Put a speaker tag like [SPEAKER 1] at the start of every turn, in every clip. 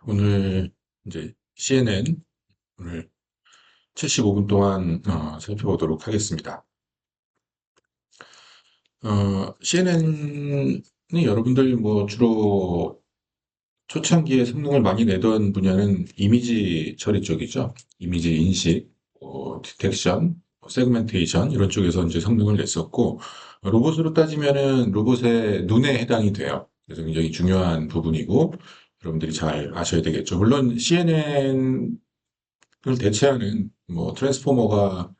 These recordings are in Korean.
[SPEAKER 1] 오늘 이제 CNN 오늘 75분 동안 살펴보도록 하겠습니다. CNN이 여러분들 뭐 주로 초창기에 성능을 많이 내던 분야는 이미지 처리 쪽이죠. 이미지 인식, 디텍션, 세그멘테이션 이런 쪽에서 이제 성능을 냈었고 로봇으로 따지면은 로봇의 눈에 해당이 돼요. 그래서 굉장히 중요한 부분이고 여러분들이 잘 아셔야 되겠죠. 물론 CNN 을 대체하는 뭐 트랜스포머가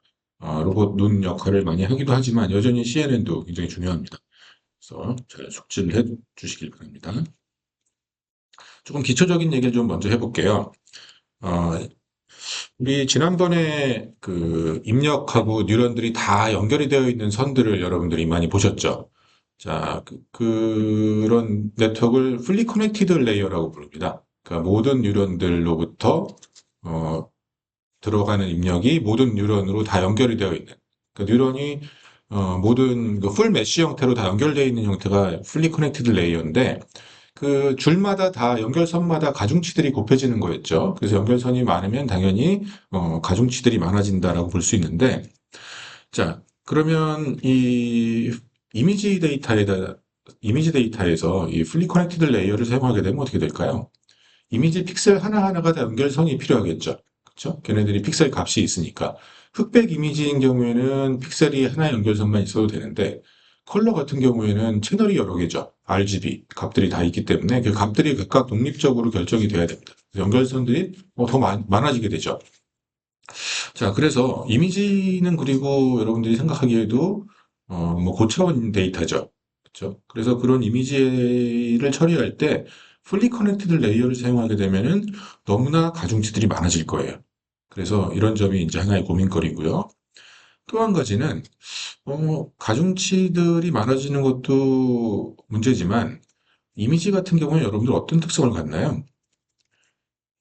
[SPEAKER 1] 로봇 눈 역할을 많이 하기도 하지만 여전히 CNN도 굉장히 중요합니다. 그래서 잘 숙지를 해 주시길 바랍니다. 조금 기초적인 얘기를 좀 먼저 해볼게요. 어, 우리 지난번에 그 입력하고 뉴런들이 다 연결이 되어 있는 선들을 여러분들이 많이 보셨죠? 자, 그런 네트워크를 풀리 커넥티드 레이어라고 부릅니다. 그러니까 모든 뉴런들로부터 어, 들어가는 입력이 모든 뉴런으로 다 연결이 되어 있는 그 뉴런이 모든 그 풀 메쉬 형태로 다 연결되어 있는 형태가 풀리 커넥티드 레이어인데 그 줄마다 다 연결선마다 가중치들이 곱해지는 거였죠. 그래서 연결선이 많으면 당연히 가중치들이 많아진다라고 볼 수 있는데 자 그러면 이 이미지 데이터에다 이미지 데이터에서 이 풀리 커넥티드 레이어를 사용하게 되면 어떻게 될까요? 이미지 픽셀 하나하나가 다 연결선이 필요하겠죠. 그렇죠? 걔네들이 픽셀 값이 있으니까. 흑백 이미지인 경우에는 픽셀이 하나의 연결선만 있어도 되는데 컬러 같은 경우에는 채널이 여러 개죠. RGB 값들이 다 있기 때문에 그 값들이 각각 독립적으로 결정이 돼야 됩니다. 연결선들이 더 많아지게 되죠. 자, 그래서 이미지는 그리고 여러분들이 생각하기에도 뭐 고차원 데이터죠. 그렇죠? 그래서 그런 이미지를 처리할 때 풀리 커넥티드 레이어를 사용하게 되면은 너무나 가중치들이 많아질 거예요. 그래서 이런 점이 이제 하나의 고민거리고요. 또 한 가지는 가중치들이 많아지는 것도 문제지만 이미지 같은 경우에 여러분들 어떤 특성을 갖나요?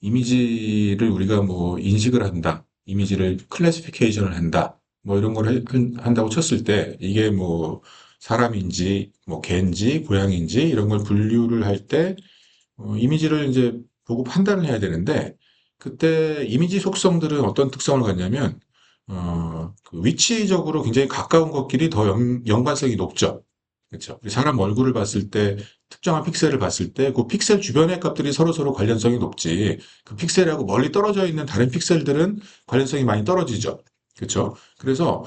[SPEAKER 1] 이미지를 우리가 뭐 인식을 한다, 이미지를 클래시피케이션을 한다, 뭐 이런 걸 한다고 쳤을 때 이게 뭐 사람인지 뭐 개인지 고양인지 이런 걸 분류를 할 때 이미지를 이제 보고 판단을 해야 되는데 그때 이미지 속성들은 어떤 특성을 갖냐면 그 위치적으로 굉장히 가까운 것끼리 더 연관성이 높죠. 그렇죠. 사람 얼굴을 봤을 때 특정한 픽셀을 봤을 때 그 픽셀 주변의 값들이 서로서로 관련성이 높지 그 픽셀하고 멀리 떨어져 있는 다른 픽셀들은 관련성이 많이 떨어지죠. 그렇죠. 그래서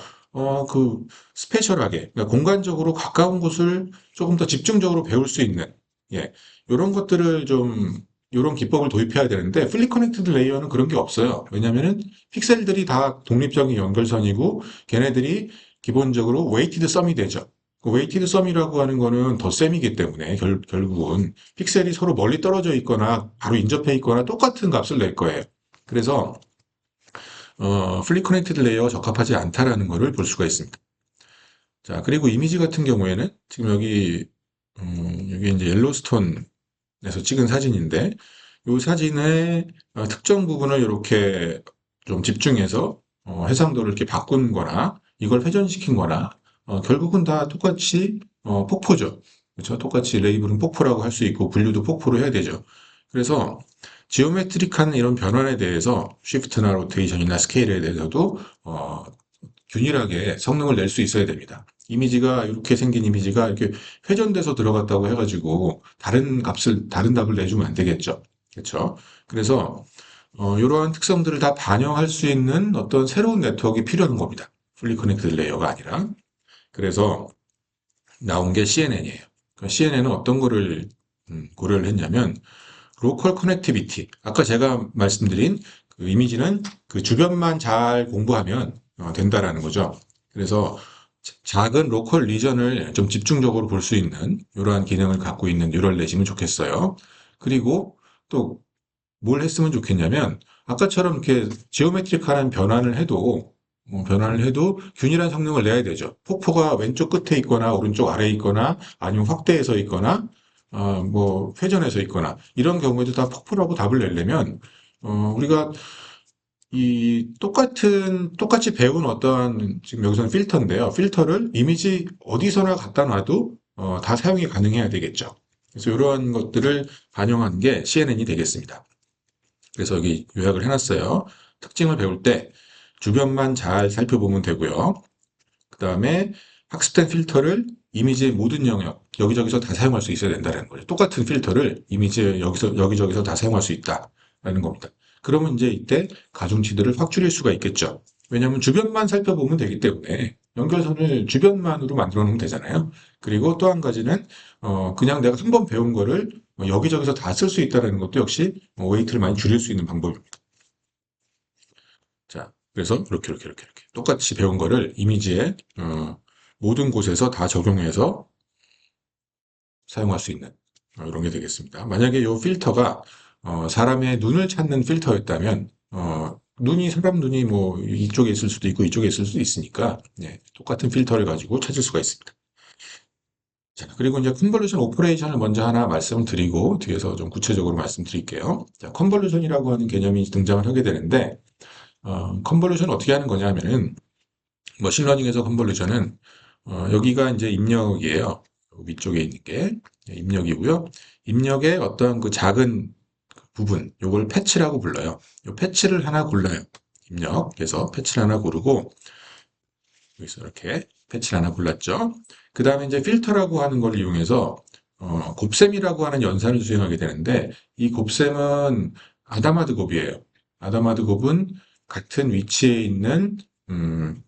[SPEAKER 1] 그 스페셜하게 그러니까 공간적으로 가까운 곳을 조금 더 집중적으로 배울 수 있는 예, 요런 것들을 좀 요런 기법을 도입해야 되는데 플리 커넥티드 레이어는 그런 게 없어요. 왜냐면은 픽셀들이 다 독립적인 연결선이고 걔네들이 기본적으로 웨이티드 썸이 되죠. 그 웨이티드 썸이라고 하는 거는 덧셈이기 때문에 결국은 픽셀이 서로 멀리 떨어져 있거나 바로 인접해 있거나 똑같은 값을 낼 거예요. 그래서 플리 커넥티드 레이어가 적합하지 않다라는 것을 볼 수가 있습니다. 자, 그리고 이미지 같은 경우에는 지금 여기 이제 옐로스톤에서 찍은 사진인데 이 사진의 특정 부분을 이렇게 좀 집중해서 해상도를 이렇게 바꾼 거나 이걸 회전시킨 거나 결국은 다 똑같이 폭포죠. 그렇죠? 똑같이 레이블은 폭포라고 할 수 있고 분류도 폭포로 해야 되죠. 그래서 지오메트릭한 이런 변환에 대해서 쉬프트나 로테이션이나 스케일에 대해서도 균일하게 성능을 낼 수 있어야 됩니다. 이미지가 이렇게 생긴 이미지가 이렇게 회전돼서 들어갔다고 해가지고 다른 답을 내주면 안 되겠죠. 그렇죠? 그래서 이러한 특성들을 다 반영할 수 있는 어떤 새로운 네트워크가 필요한 겁니다. 풀리 커넥티드 레이어가 아니라. 그래서 나온 게 CNN이에요. CNN은 어떤 거를 고려를 했냐면 로컬 커넥티비티. 아까 제가 말씀드린 그 이미지는 그 주변만 잘 공부하면 된다라는 거죠. 그래서 작은 로컬 리전을 좀 집중적으로 볼 수 있는 이러한 기능을 갖고 있는 뉴럴 넷이면 좋겠어요. 그리고 또 뭘 했으면 좋겠냐면 아까처럼 이렇게 지오메트릭한 변환을 해도 균일한 성능을 내야 되죠. 폭포가 왼쪽 끝에 있거나 오른쪽 아래에 있거나 아니면 확대해서 있거나 뭐 회전해서 있거나 이런 경우에도 다 폭포라고 답을 내려면 우리가 똑같이 배운 어떠한 지금 여기서는 필터인데요. 필터를 이미지 어디서나 갖다 놔도 다 사용이 가능해야 되겠죠. 그래서 이러한 것들을 반영한 게 CNN이 되겠습니다. 그래서 여기 요약을 해놨어요. 특징을 배울 때 주변만 잘 살펴보면 되고요. 그 다음에 학습된 필터를 이미지의 모든 영역, 여기저기서 다 사용할 수 있어야 된다는 거죠. 똑같은 필터를 이미지에 여기저기서 다 사용할 수 있다라는 겁니다. 그러면 이제 이때 가중치들을 확 줄일 수가 있겠죠. 왜냐하면 주변만 살펴보면 되기 때문에 연결선을 주변만으로 만들어 놓으면 되잖아요. 그리고 또 한 가지는 그냥 내가 한 번 배운 거를 여기저기서 다 쓸 수 있다는 것도 역시 웨이트를 많이 줄일 수 있는 방법입니다. 자, 그래서 이렇게 똑같이 배운 거를 이미지에 모든 곳에서 다 적용해서 사용할 수 있는 이런 게 되겠습니다. 만약에 이 필터가 사람의 눈을 찾는 필터였다면 사람 눈이 뭐 이쪽에 있을 수도 있고 이쪽에 있을 수도 있으니까 똑같은 필터를 가지고 찾을 수가 있습니다. 자, 그리고 이제 컨볼루션 오퍼레이션을 먼저 하나 말씀을 드리고 뒤에서 좀 구체적으로 말씀드릴게요. 자, 컨볼루션이라고 하는 개념이 등장을 하게 되는데 컨볼루션 어떻게 하는 거냐면은 머신러닝에서 컨볼루션은 여기가 이제 입력이에요. 위쪽에 있는 게 입력이고요. 입력의 어떤 그 작은 부분, 요걸 패치라고 불러요. 요 패치를 하나 골라요. 입력에서 패치를 하나 고르고 여기서 이렇게 패치를 하나 골랐죠. 그 다음에 이제 필터라고 하는 걸 이용해서 곱셈이라고 하는 연산을 수행하게 되는데 이 곱셈은 아다마드 곱이에요. 아다마드 곱은 같은 위치에 있는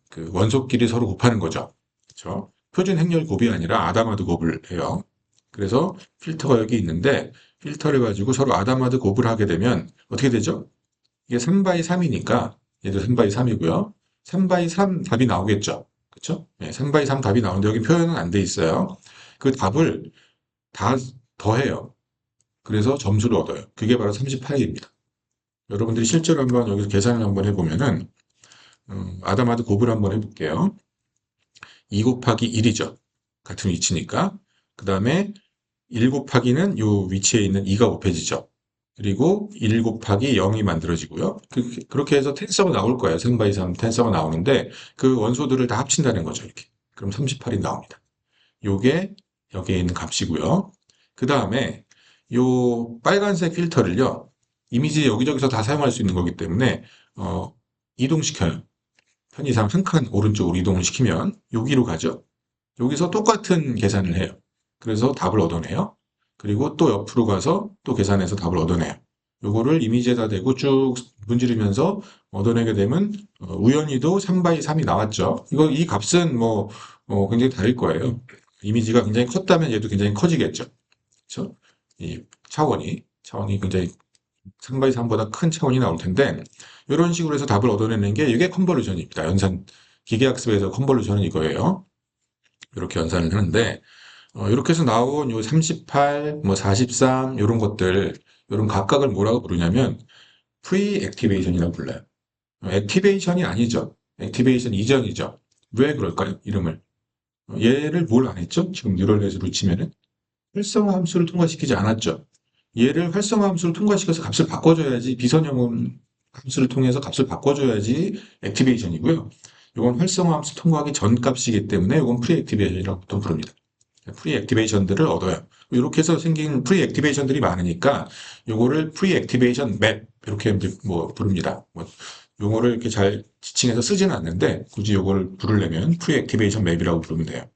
[SPEAKER 1] 그 원소끼리 서로 곱하는 거죠. 그렇죠? 표준 행렬 곱이 아니라 아다마드 곱을 해요. 그래서 필터가 여기 있는데 필터를 가지고 서로 아다마드 곱을 하게 되면 어떻게 되죠? 이게 3 바이 3이니까 얘도 3 바이 3이고요. 3 바이 3 답이 나오겠죠. 그렇죠? 네, 3 바이 3 답이 나오는데 여기 표현은 안 돼 있어요. 그 답을 다 더해요. 그래서 점수를 얻어요. 그게 바로 38입니다. 여러분들이 실제로 한번 여기서 계산을 한번 해보면은 아담하드 곱을 한번 해볼게요. 2 곱하기 1이죠. 같은 위치니까. 그 다음에 1 곱하기는 이 위치에 있는 2가 곱해지죠. 그리고 1 곱하기 0이 만들어지고요. 그렇게 해서 텐서가 나올 거예요. 3 바이 3 텐서가 나오는데 그 원소들을 다 합친다는 거죠. 이렇게. 그럼 38이 나옵니다. 요게 여기에 있는 값이고요. 그 다음에 요 빨간색 필터를요. 이미지 여기저기서 다 사용할 수 있는 거기 때문에 이동시켜요. 편의상 한 칸 오른쪽으로 이동을 시키면 여기로 가죠. 여기서 똑같은 계산을 해요. 그래서 답을 얻어내요. 그리고 또 옆으로 가서 또 계산해서 답을 얻어내요. 요거를 이미지에다 대고 쭉 문지르면서 얻어내게 되면 우연히도 3 바이 3이 나왔죠. 이 값은 뭐 굉장히 다를 거예요. 이미지가 굉장히 컸다면 얘도 굉장히 커지겠죠. 그렇죠? 이 차원이 굉장히 3 바이 3보다 큰 차원이 나올 텐데 이런 식으로 해서 답을 얻어내는 게 이게 컨볼루션입니다. 기계학습에서 컨볼루션은 이거예요. 이렇게 연산을 하는데 이렇게 해서 나온 요 38, 뭐 43, 이런 것들, 이런 각각을 뭐라고 부르냐면 프리 액티베이션이라고 불러요. 액티베이션이 아니죠. 액티베이션 이전이죠. 왜 그럴까요? 이름을. 얘를 뭘 안 했죠? 지금 뉴럴넷으로 치면은 활성화 함수를 통과시키지 않았죠. 얘를 활성화 함수를 통과시켜서 값을 바꿔줘야지 비선형음 함수를 통해서 값을 바꿔줘야지 액티베이션이고요. 이건 활성화 함수 통과하기 전 값이기 때문에 이건 프리 액티베이션이라고 또 부릅니다. 프리 액티베이션들을 얻어요. 이렇게 해서 생긴 프리 액티베이션들이 많으니까 요거를 프리 액티베이션 맵 이렇게 뭐 부릅니다. 뭐 용어를 이렇게 잘 지칭해서 쓰지는 않는데 굳이 요걸 부르려면 프리 액티베이션 맵이라고 부르면 돼요.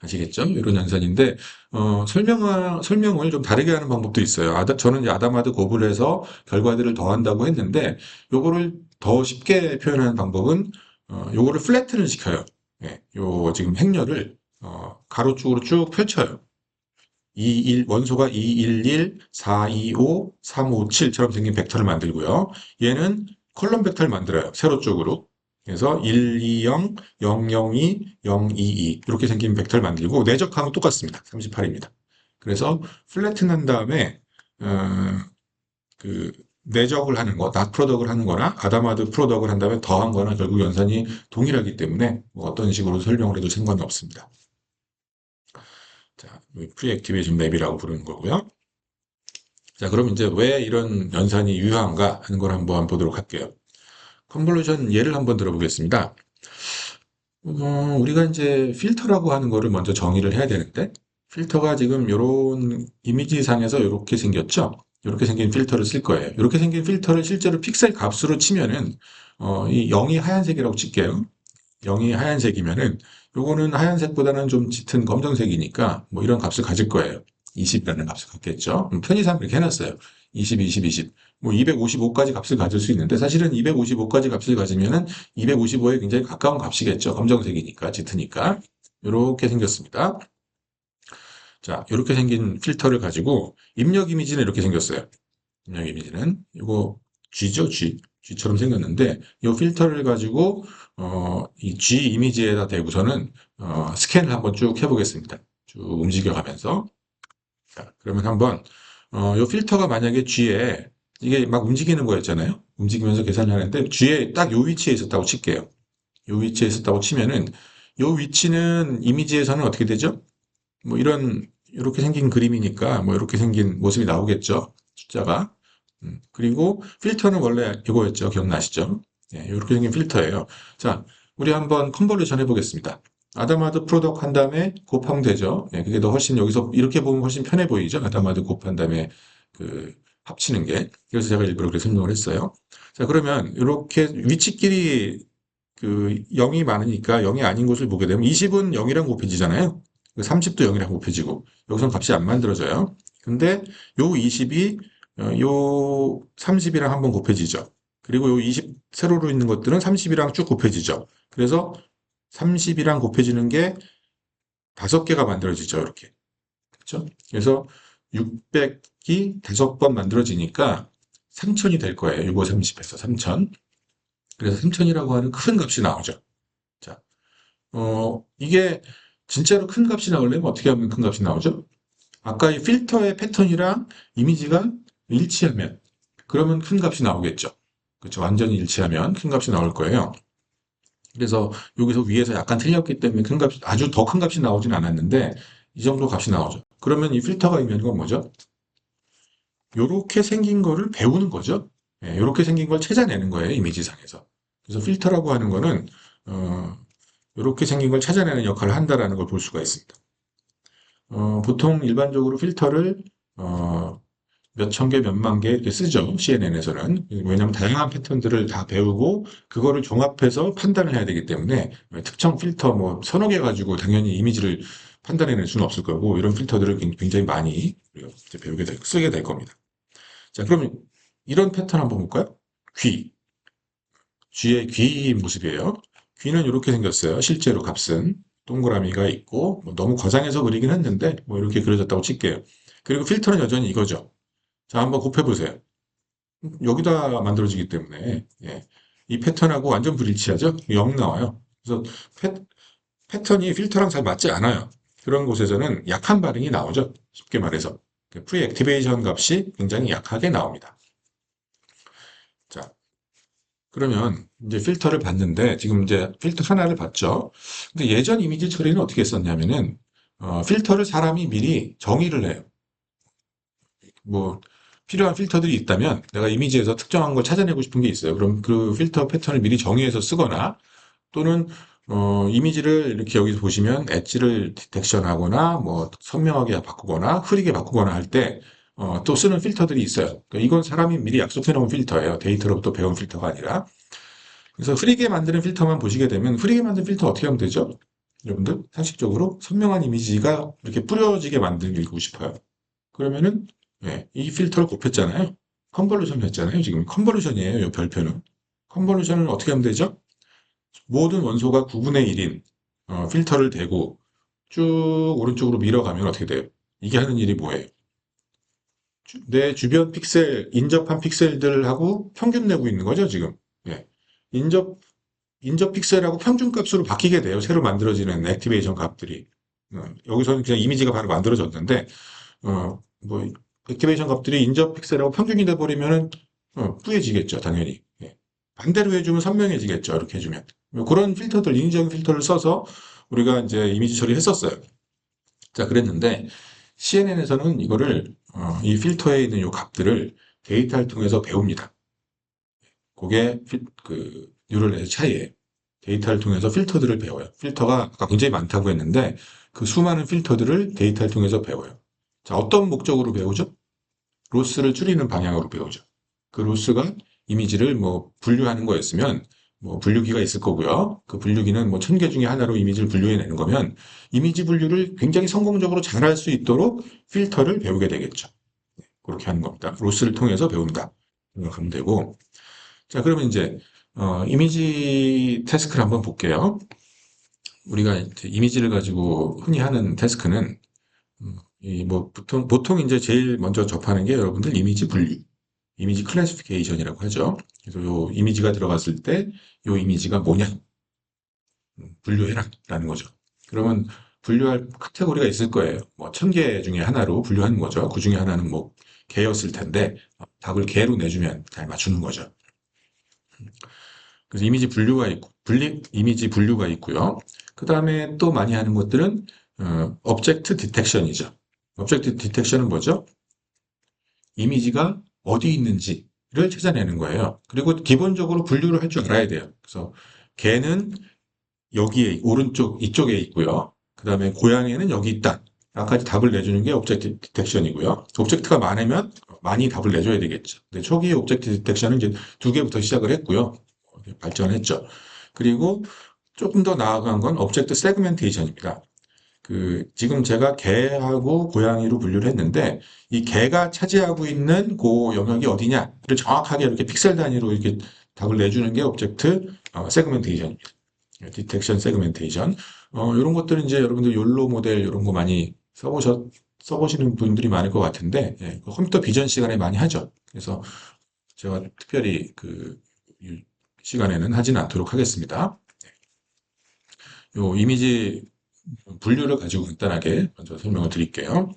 [SPEAKER 1] 아시겠죠? 이런 연산인데 설명을 좀 다르게 하는 방법도 있어요. 저는 이제 아담하드 곱을 해서 결과들을 더한다고 했는데 요거를 더 쉽게 표현하는 방법은 요거를 플래트를 시켜요. 예, 요 지금 행렬을 가로축으로 쭉 펼쳐요. 원소가 211, 425, 357처럼 생긴 벡터를 만들고요. 얘는 컬럼 벡터를 만들어요. 세로 쪽으로. 그래서 120, 002, 022 이렇게 생긴 벡터를 만들고 내적하면 똑같습니다. 38입니다. 그래서 플래튼한 다음에 그 내적을 하는 거, 낫 프로덕을 하는 거나 아담하드 프로덕을 한 다음에 더한 거나 결국 연산이 동일하기 때문에 뭐 어떤 식으로 설명을 해도 상관은 없습니다. 자, 프리 액티베이션 맵이라고 부르는 거고요. 자, 그럼 이제 왜 이런 연산이 유효한가 하는 걸 한번 보도록 할게요. 컨볼루션 예를 한번 들어보겠습니다. 우리가 이제 필터라고 하는 거를 먼저 정의를 해야 되는데, 필터가 지금 이런 이미지상에서 이렇게 생겼죠? 이렇게 생긴 필터를 쓸 거예요. 이렇게 생긴 필터를 실제로 픽셀 값으로 치면은 이 0이 하얀색이라고 칠게요. 0이 하얀색이면은 요거는 하얀색보다는 좀 짙은 검정색이니까 뭐 이런 값을 가질 거예요. 20이라는 값을 갖겠죠. 편의상 그렇게 해놨어요. 20, 20, 20. 뭐 255까지 값을 가질 수 있는데 사실은 255까지 값을 가지면은 255에 굉장히 가까운 값이겠죠. 검정색이니까, 짙으니까. 이렇게 생겼습니다. 자, 이렇게 생긴 필터를 가지고 입력 이미지는 이렇게 생겼어요. 입력 이미지는 이거 G죠, G. G처럼 생겼는데 이 필터를 가지고 이 G 이미지에다 대고서는 스캔을 한번 쭉 해보겠습니다. 쭉 움직여가면서. 자, 그러면 한번 이 필터가 만약에 G에 이게 막 움직이는 거였잖아요. 움직이면서 계산을 하는데 G에 딱 요 위치에 있었다고 칠게요. 요 위치에 있었다고 치면은 요 위치는 이미지에서는 어떻게 되죠? 뭐 이렇게 생긴 그림이니까 뭐 이렇게 생긴 모습이 나오겠죠. 숫자가. 그리고 필터는 원래 이거였죠. 기억나시죠? 예, 이렇게 생긴 필터예요. 자, 우리 한번 컨볼루션 해보겠습니다. 아담하드 프로덕트 한 다음에 곱하면 되죠. 예, 그게 더 훨씬 여기서 이렇게 보면 훨씬 편해 보이죠. 아담하드 곱한 다음에 그 합치는 게. 그래서 제가 일부러 그렇게 설명을 했어요. 자, 그러면 이렇게 위치끼리 그 0이 많으니까 0이 아닌 곳을 보게 되면 20은 0이랑 곱해지잖아요. 30도 0이랑 곱해지고 여기서는 값이 안 만들어져요. 근데 요 20이 요 30이랑 한번 곱해지죠. 그리고 요 20 세로로 있는 것들은 30이랑 쭉 곱해지죠. 그래서 30이랑 곱해지는 게 5개가 만들어지죠. 이렇게. 그렇죠? 그래서 600이 5번 만들어지니까 3000이 될 거예요. 6, 5, 30에서 3000. 그래서 3000이라고 하는 큰 값이 나오죠. 자, 이게 진짜로 큰 값이 나오려면 어떻게 하면 큰 값이 나오죠? 아까 이 필터의 패턴이랑 이미지가 일치하면, 그러면 큰 값이 나오겠죠. 그렇죠. 완전히 일치하면 큰 값이 나올 거예요. 그래서 여기서 위에서 약간 틀렸기 때문에 큰 값이, 아주 더 큰 값이 나오진 않았는데, 이 정도 값이 나오죠. 그러면 이 필터가 의미하는 건 뭐죠? 요렇게 생긴 거를 배우는 거죠. 예, 요렇게 생긴 걸 찾아내는 거예요, 이미지상에서. 그래서 필터라고 하는 거는, 어, 이렇게 생긴 걸 찾아내는 역할을 한다라는 걸 볼 수가 있습니다. 보통 일반적으로 필터를 몇천 개, 몇만 개 이렇게 쓰죠. CNN에서는. 왜냐하면 다양한 패턴들을 다 배우고 그거를 종합해서 판단을 해야 되기 때문에 특정 필터 뭐 서너 개 가지고 당연히 이미지를 판단해낼 수는 없을 거고 이런 필터들을 굉장히 많이 우리가 이제 쓰게 될 겁니다. 자, 그러면 이런 패턴 한번 볼까요? 귀. 쥐의 귀 모습이에요. 귀는 이렇게 생겼어요. 실제로 값은 동그라미가 있고 뭐 너무 거장해서 그리긴 했는데 뭐 이렇게 그려졌다고 칠게요. 그리고 필터는 여전히 이거죠. 자, 한번 곱해보세요. 여기다 만들어지기 때문에 예. 이 패턴하고 완전 불일치하죠? 0 나와요. 그래서 패턴이 필터랑 잘 맞지 않아요. 그런 곳에서는 약한 반응이 나오죠. 쉽게 말해서 프리 액티베이션 값이 굉장히 약하게 나옵니다. 자, 그러면 이제 필터를 봤는데 지금 이제 필터 하나를 봤죠. 근데 예전 이미지 처리는 어떻게 했었냐면은 필터를 사람이 미리 정의를 해요. 뭐 필요한 필터들이 있다면 내가 이미지에서 특정한 걸 찾아내고 싶은 게 있어요. 그럼 그 필터 패턴을 미리 정의해서 쓰거나 또는 이미지를 이렇게 여기서 보시면 엣지를 디텍션하거나 뭐 선명하게 바꾸거나 흐리게 바꾸거나 할 때 또 쓰는 필터들이 있어요. 그러니까 이건 사람이 미리 약속해 놓은 필터예요. 데이터로부터 배운 필터가 아니라. 그래서 흐리게 만드는 필터만 보시게 되면 흐리게 만든 필터 어떻게 하면 되죠? 여러분들 상식적으로 선명한 이미지가 이렇게 뿌려지게 만들고 싶어요. 그러면은 예, 이 필터를 곱했잖아요. 컨볼루션 했잖아요. 지금 컨볼루션이에요. 이 별표는. 컨볼루션을 어떻게 하면 되죠? 모든 원소가 9분의 1인 필터를 대고 쭉 오른쪽으로 밀어가면 어떻게 돼요? 이게 하는 일이 뭐예요? 내 주변 픽셀, 인접한 픽셀들하고 평균 내고 있는 거죠, 지금. 예. 인접 인접 픽셀하고 평균값으로 바뀌게 돼요. 새로 만들어지는 액티베이션 값들이. 여기서는 그냥 이미지가 바로 만들어졌는데, 뭐, 액티베이션 값들이 인접 픽셀하고 평균이 돼버리면은, 뿌얘지겠죠, 당연히. 예. 반대로 해주면 선명해지겠죠, 이렇게 해주면. 뭐 그런 필터들, 인위적인 필터를 써서 우리가 이제 이미지 처리했었어요. 자, 그랬는데, CNN에서는 이거를, 이 필터에 있는 이 값들을 데이터를 통해서 배웁니다. 그게 그 뉴럴넷의 차이예요. 데이터를 통해서 필터들을 배워요. 필터가 아까 굉장히 많다고 했는데 그 수많은 필터들을 데이터를 통해서 배워요. 자, 어떤 목적으로 배우죠? 로스를 줄이는 방향으로 배우죠. 그 로스가 이미지를 뭐 분류하는 거였으면 뭐 분류기가 있을 거고요. 그 분류기는 뭐 1000개 중에 하나로 이미지를 분류해내는 거면 이미지 분류를 굉장히 성공적으로 잘할 수 있도록 필터를 배우게 되겠죠. 그렇게 하는 겁니다. 로스를 통해서 배운다 생각하면 되고. 자, 그러면 이제 이미지 태스크를 한번 볼게요. 우리가 이제 이미지를 가지고 흔히 하는 태스크는 이 뭐 보통 이제 제일 먼저 접하는 게 여러분들 이미지 분류, 이미지 클래시피케이션이라고 하죠. 그래서 요 이미지가 들어갔을 때 요 이미지가 뭐냐 분류해라 라는 거죠. 그러면 분류할 카테고리가 있을 거예요. 뭐 1000개 중에 하나로 분류하는 거죠. 그 중에 하나는 뭐 개였을 텐데 답을 개로 내주면 잘 맞추는 거죠. 그래서 이미지 분류가 있고 이미지 분류가 있고요. 그 다음에 또 많이 하는 것들은 object detection이죠. object detection은 뭐죠? 이미지가 어디 있는지를 찾아내는 거예요. 그리고 기본적으로 분류를 할 줄 알아야 돼요. 그래서 개는 여기에 오른쪽 이쪽에 있고요. 그 다음에 고양이는 여기 있다. 까지 답을 내주는 게 오브젝트 디텍션이고요. 오브젝트가 많으면 많이 답을 내줘야 되겠죠. 근데 초기 오브젝트 디텍션은 이제 2개부터 시작을 했고요. 발전했죠. 그리고 조금 더 나아간 건 오브젝트 세그멘테이션입니다. 지금 제가 개하고 고양이로 분류를 했는데, 이 개가 차지하고 있는 그 영역이 어디냐를 정확하게 이렇게 픽셀 단위로 이렇게 답을 내주는 게 오브젝트 세그멘테이션입니다. 디텍션 세그멘테이션. 이런 것들은 이제 여러분들 욜로 모델 이런 거 많이 써보시는 분들이 많을 것 같은데, 예, 컴퓨터 비전 시간에 많이 하죠. 그래서 제가 특별히 이 시간에는 하지는 않도록 하겠습니다. 요 이미지 분류를 가지고 간단하게 먼저 설명을 드릴게요.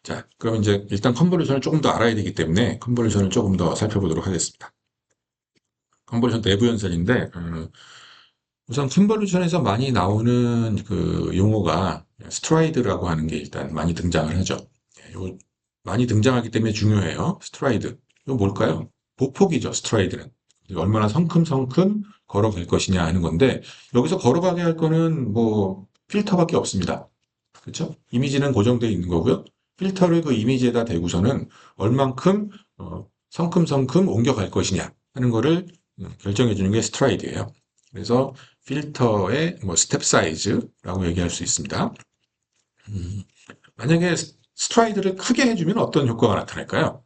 [SPEAKER 1] 자, 그럼 이제 일단 컨볼루션을 조금 더 알아야 되기 때문에 컨볼루션을 조금 더 살펴보도록 하겠습니다. 컨볼루션 내부 연산인데, 우선 컨볼루션에서 많이 나오는 그 용어가 스트라이드라고 하는 게 일단 많이 등장을 하죠. 요 많이 등장하기 때문에 중요해요. 스트라이드. 이거 뭘까요? 보폭이죠, 스트라이드는. 얼마나 성큼성큼 걸어갈 것이냐 하는 건데, 여기서 걸어가게 할 거는 뭐 필터밖에 없습니다. 그렇죠? 이미지는 고정되어 있는 거고요. 필터를 그 이미지에다 대고서는 얼만큼 성큼성큼 옮겨갈 것이냐 하는 거를 결정해 주는 게 스트라이드예요. 그래서 필터의 뭐 스텝 사이즈라고 얘기할 수 있습니다. 만약에 스트라이드를 크게 해주면 어떤 효과가 나타날까요?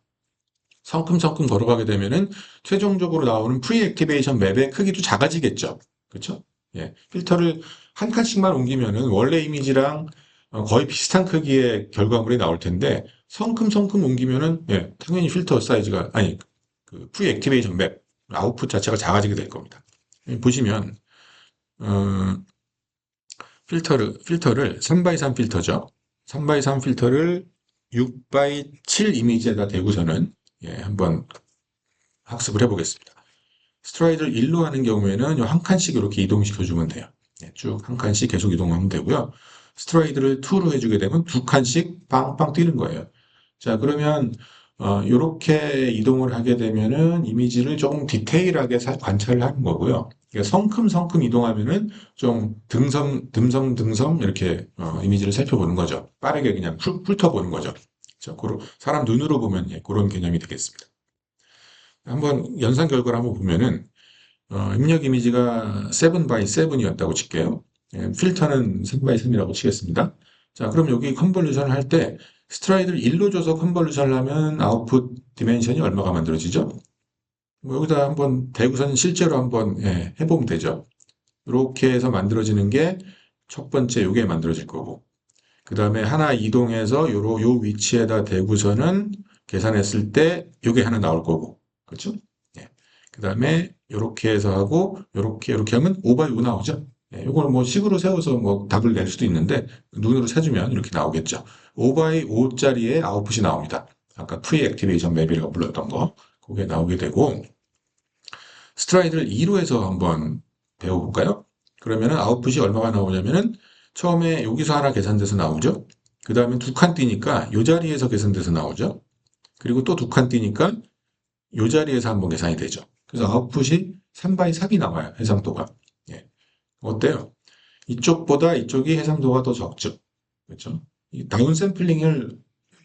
[SPEAKER 1] 성큼성큼 걸어가게 되면은 최종적으로 나오는 프리 액티베이션 맵의 크기도 작아지겠죠. 그렇죠? 예. 필터를 한 칸씩만 옮기면은 원래 이미지랑 거의 비슷한 크기의 결과물이 나올 텐데 성큼성큼 옮기면은 예, 당연히 필터 사이즈가 아니 그 프리 액티베이션 맵 아웃풋 자체가 작아지게 될 겁니다. 보시면 어, 필터를 3x3 필터죠. 3x3 필터를 6x7 이미지에다 대고서는 예, 한번 학습을 해보겠습니다. 스트라이드를 1로 하는 경우에는 한 칸씩 이렇게 이동시켜주면 돼요. 예, 쭉 한 칸씩 계속 이동하면 되고요. 스트라이드를 2로 해주게 되면 2칸씩 빵빵 뛰는 거예요. 자, 그러면 이렇게 이동을 하게 되면은 이미지를 조금 디테일하게 관찰을 하는 거고요. 그러니까 성큼성큼 이동하면은 좀 듬성듬성 이렇게 이미지를 살펴보는 거죠. 빠르게 그냥 훑어보는 거죠. 사람 눈으로 보면 예, 그런 개념이 되겠습니다. 한번 연산 결과를 한번 보면은 입력 이미지가 7x7이었다고 칠게요. 예, 필터는 3x3이라고 치겠습니다. 자, 그럼 여기 컨볼루션을 할 때 스트라이드를 1로 줘서 컨볼루션을 하면 아웃풋 디멘션이 얼마가 만들어지죠? 뭐 여기다 한번 대구선 실제로 한번 예, 해보면 되죠. 이렇게 해서 만들어지는 게 첫 번째 요게 만들어질 거고 그 다음에 하나 이동해서 요 위치에다 대고서는 계산했을 때 요게 하나 나올 거고 그렇죠? 예. 그 다음에 요렇게 해서 하고 요렇게 하면 5x5 나오죠? 예, 요걸 뭐 식으로 세워서 뭐 답을 낼 수도 있는데 눈으로 찾으면 이렇게 나오겠죠. 5x5짜리의 아웃풋이 나옵니다. 아까 프리 액티베이션 맵이라고 불렀던 거 그게 나오게 되고 스트라이드를 2로 해서 한번 배워볼까요? 그러면은 아웃풋이 얼마가 나오냐면은 처음에 여기서 하나 계산돼서 나오죠. 그 다음에 2칸 띄니까 이 자리에서 계산돼서 나오죠. 그리고 또 2칸 띄니까 이 자리에서 한번 계산이 되죠. 그래서 아웃풋이 3x3이 나와요. 해상도가. 예. 어때요? 이쪽보다 이쪽이 해상도가 더 적죠. 그렇죠? 이 다운 샘플링을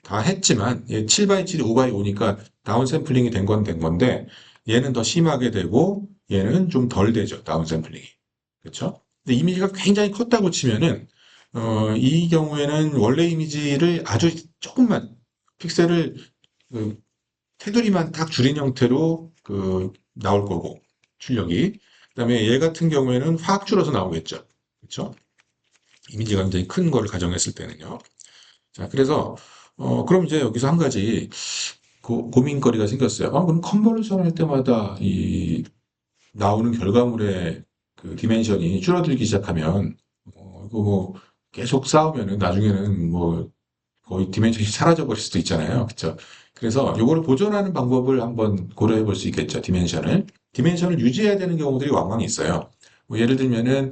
[SPEAKER 1] 다 했지만, 7x7이 5x5니까 다운샘플링이 된 건데, 얘는 더 심하게 되고, 얘는 좀 덜 되죠. 다운샘플링이. 그렇죠? 근데 이미지가 굉장히 컸다고 치면은, 이 경우에는 원래 이미지를 아주 조금만, 픽셀을 그 테두리만 딱 줄인 형태로 나올 거고, 출력이. 그다음에 얘 같은 경우에는 확 줄어서 나오겠죠. 그렇죠? 이미지가 굉장히 큰 걸 가정했을 때는요. 자, 그래서 그럼 이제 여기서 한 가지 고민거리가 생겼어요. 그럼 컨버루션 할 때마다 이 나오는 결과물의 그 디멘션이 줄어들기 시작하면 이거 뭐 계속 쌓으면은 나중에는 뭐 거의 디멘션이 사라져 버릴 수도 있잖아요. 그렇죠? 그래서 요거를 보존하는 방법을 한번 고려해 볼 수 있겠죠. 디멘션을 유지해야 되는 경우들이 왕왕 있어요. 뭐 예를 들면은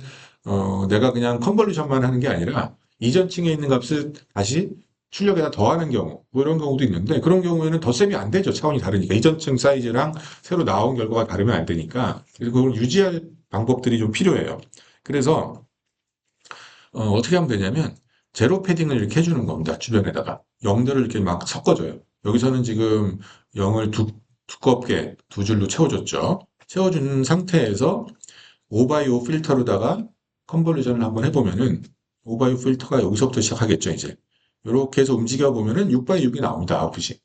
[SPEAKER 1] 내가 그냥 컨볼루션만 하는 게 아니라 이전 층에 있는 값을 다시 출력에다 더하는 경우, 뭐 이런 경우도 있는데, 그런 경우에는 덧셈이 안 되죠. 차원이 다르니까. 이전 층 사이즈랑 새로 나온 결과가 다르면 안 되니까. 그래서 그걸 유지할 방법들이 좀 필요해요. 그래서 어떻게 하면 되냐면 제로 패딩을 이렇게 해주는 겁니다. 주변에다가 0들을 이렇게 막 섞어줘요. 여기서는 지금 0을 두껍게 두 줄로 채워줬죠. 채워준 상태에서 5x5 필터로다가 컨볼루션을 한번 해보면은 5x5 필터가 여기서부터 시작하겠죠, 이제. 이렇게 해서 움직여 보면은 6x6이 나옵니다. 아웃풋이.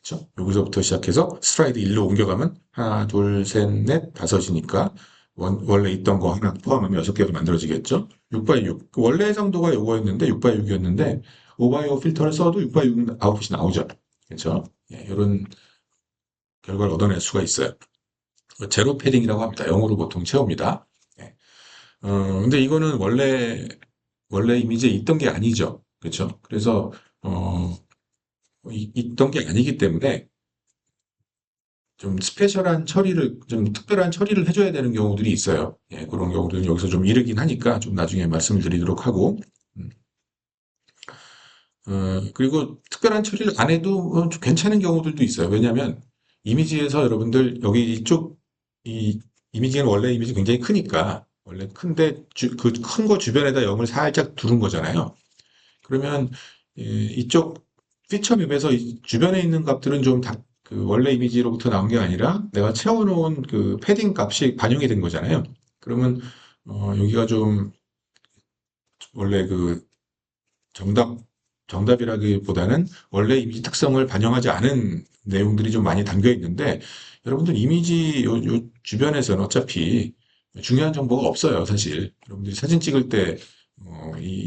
[SPEAKER 1] 그렇죠? 여기서부터 시작해서 스트라이드 1로 옮겨가면 하나, 둘, 셋, 넷, 다섯이니까 원래 있던 거 하나 포함하면 6개가 만들어지겠죠? 6x6. 원래 해상도가 요거였는데 6x6이었는데 5x5 필터를 써도 6x6 아웃풋이 나오죠. 그렇죠? 예, 이런 결과를 얻어낼 수가 있어요. 제로 패딩이라고 합니다. 영어로 보통 채웁니다. 예. 근데 이거는 원래 이미지에 있던 게 아니죠. 그렇죠? 그래서 어, 있던 게 아니기 때문에 좀 스페셜한 처리를, 좀 특별한 처리를 해줘야 되는 경우들이 있어요. 예, 그런 경우들은 여기서 좀 이르긴 하니까 좀 나중에 말씀을 드리도록 하고, 음, 그리고 특별한 처리를 안 해도 좀 괜찮은 경우들도 있어요. 왜냐하면 이미지에서 여러분들 여기 이 이미지는 원래 이미지 굉장히 크니까, 원래 큰데 그 큰 거 주변에다 0을 살짝 두른 거잖아요. 그러면 이쪽 피처 맵에서 주변에 있는 값들은 좀 그 원래 이미지로부터 나온 게 아니라 내가 채워놓은 그 패딩 값이 반영이 된 거잖아요. 그러면 여기가 좀 원래 그 정답 정답이라기보다는 원래 이미지 특성을 반영하지 않은 내용들이 좀 많이 담겨 있는데 여러분들 이미지 요 주변에서는 어차피 중요한 정보가 없어요, 사실. 여러분들이 사진 찍을 때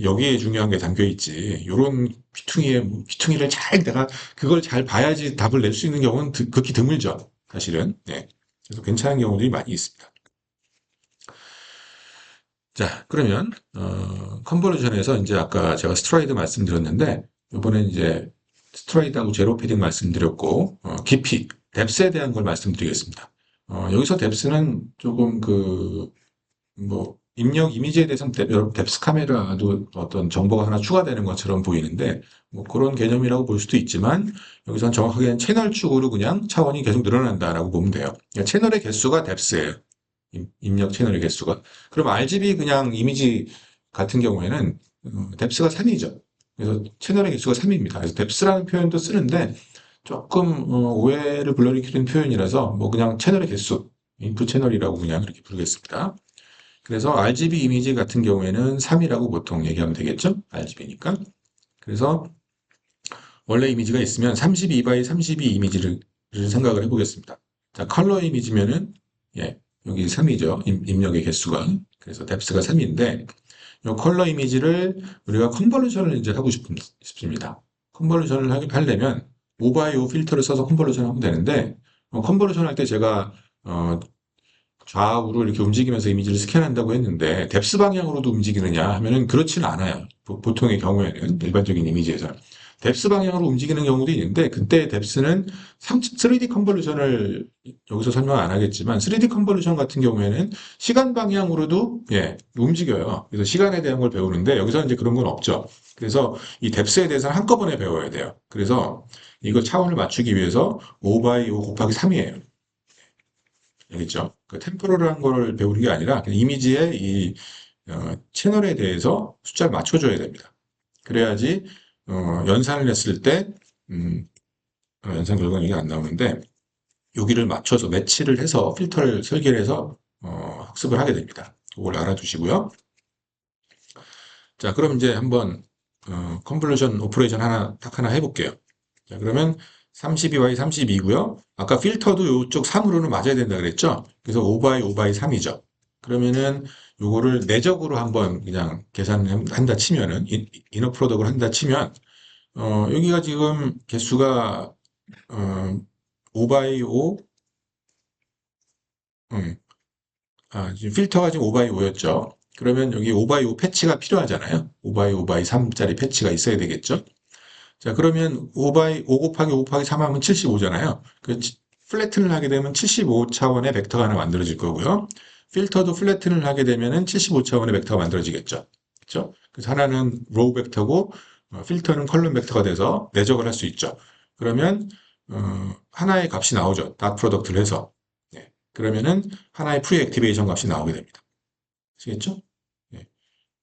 [SPEAKER 1] 여기에 중요한 게 담겨 있지. 요런 귀퉁이를 잘 내가 그걸 잘 봐야지 답을 낼 수 있는 경우는 극히 드물죠, 사실은. 네. 그래서 괜찮은 경우들이 많이 있습니다. 자, 그러면 컨버루션에서 이제 아까 제가 스트라이드 말씀드렸는데 이번엔 이제 스트라이드하고 제로 패딩 말씀드렸고 깊이, 뎁스에 대한 걸 말씀드리겠습니다. 여기서 뎁스는 조금 뭐 입력 이미지에 대해서는 뎁스 카메라도 어떤 정보가 하나 추가되는 것처럼 보이는데 뭐 그런 개념이라고 볼 수도 있지만 여기서는 정확하게는 채널 축으로 그냥 차원이 계속 늘어난다라고 보면 돼요. 그러니까 채널의 개수가 뎁스예요. 입력 채널의 개수가. 그럼 RGB 그냥 이미지 같은 경우에는 뎁스가 3이죠. 그래서 채널의 개수가 3입니다. 그래서 뎁스라는 표현도 쓰는데 조금 오해를 불러일으키는 표현이라서 뭐 그냥 채널의 개수, 인풋 채널이라고 그냥 이렇게 부르겠습니다. 그래서 RGB 이미지 같은 경우에는 3이라고 보통 얘기하면 되겠죠? RGB니까. 그래서 원래 이미지가 있으면 32 x 32 이미지를 생각을 해보겠습니다. 자, 컬러 이미지면은 예, 여기 3이죠. 입력의 개수가. 그래서 뎁스가 3인데 이 컬러 이미지를 우리가 컨버루션을 이제 하고 싶습니다. 컨버루션을 하려면 5x5 필터를 써서 컨버루션 하면 되는데 컨버루션 할 때 제가 좌우로 이렇게 움직이면서 이미지를 스캔한다고 했는데 뎁스 방향으로도 움직이느냐 하면은 그렇지는 않아요. 보통의 경우에는 일반적인 이미지에서는 뎁스 방향으로 움직이는 경우도 있는데 그때 뎁스는 3D 컨볼루션을 여기서 설명 안 하겠지만 3D 컨볼루션 같은 경우에는 시간 방향으로도 예, 움직여요. 그래서 시간에 대한 걸 배우는데 여기서 이제 그런 건 없죠. 그래서 이 뎁스에 대해서는 한꺼번에 배워야 돼요. 그래서 이거 차원을 맞추기 위해서 5x5 곱하기 3이에요. 알겠죠? 그 템포럴한 거를 배우는 게 아니라 그냥 이미지의 이 채널에 대해서 숫자를 맞춰줘야 됩니다. 그래야지 연산을 했을 때 음, 연산 결과는 이게 안 나오는데 여기를 맞춰서 매치를 해서 필터를 설계를 해서 학습을 하게 됩니다. 그걸 알아두시고요. 자, 그럼 이제 한번 컨볼루션 오퍼레이션 딱 하나 해볼게요. 자, 그러면 32y 32고요. 아까 필터도 이쪽 3으로는 맞아야 된다 그랬죠? 그래서 5by 5by 3이죠. 그러면은 요거를 내적으로 한번 그냥 계산한다 치면은 이너 프로덕을 한다 치면 여기가 지금 개수가 어, 5by 5 지금 필터가 지금 5 x 5였죠. 그러면 여기 5 x 5 패치가 필요하잖아요. 5 x 5 x 3짜리 패치가 있어야 되겠죠. 자, 그러면 5 곱하기 5 곱하기 3 하면 75잖아요. 플래튼을 하게 되면 75차원의 벡터가 하나 만들어질 거고요. 필터도 플래튼을 하게 되면은 75차원의 벡터가 만들어지겠죠. 그렇죠? 그래서 하나는 로우 벡터고 필터는 컬럼 벡터가 돼서 내적을 할 수 있죠. 그러면 하나의 값이 나오죠. 닷 프로덕트를 해서. 네. 그러면은 하나의 프리 액티베이션 값이 나오게 됩니다. 아시겠죠? 네.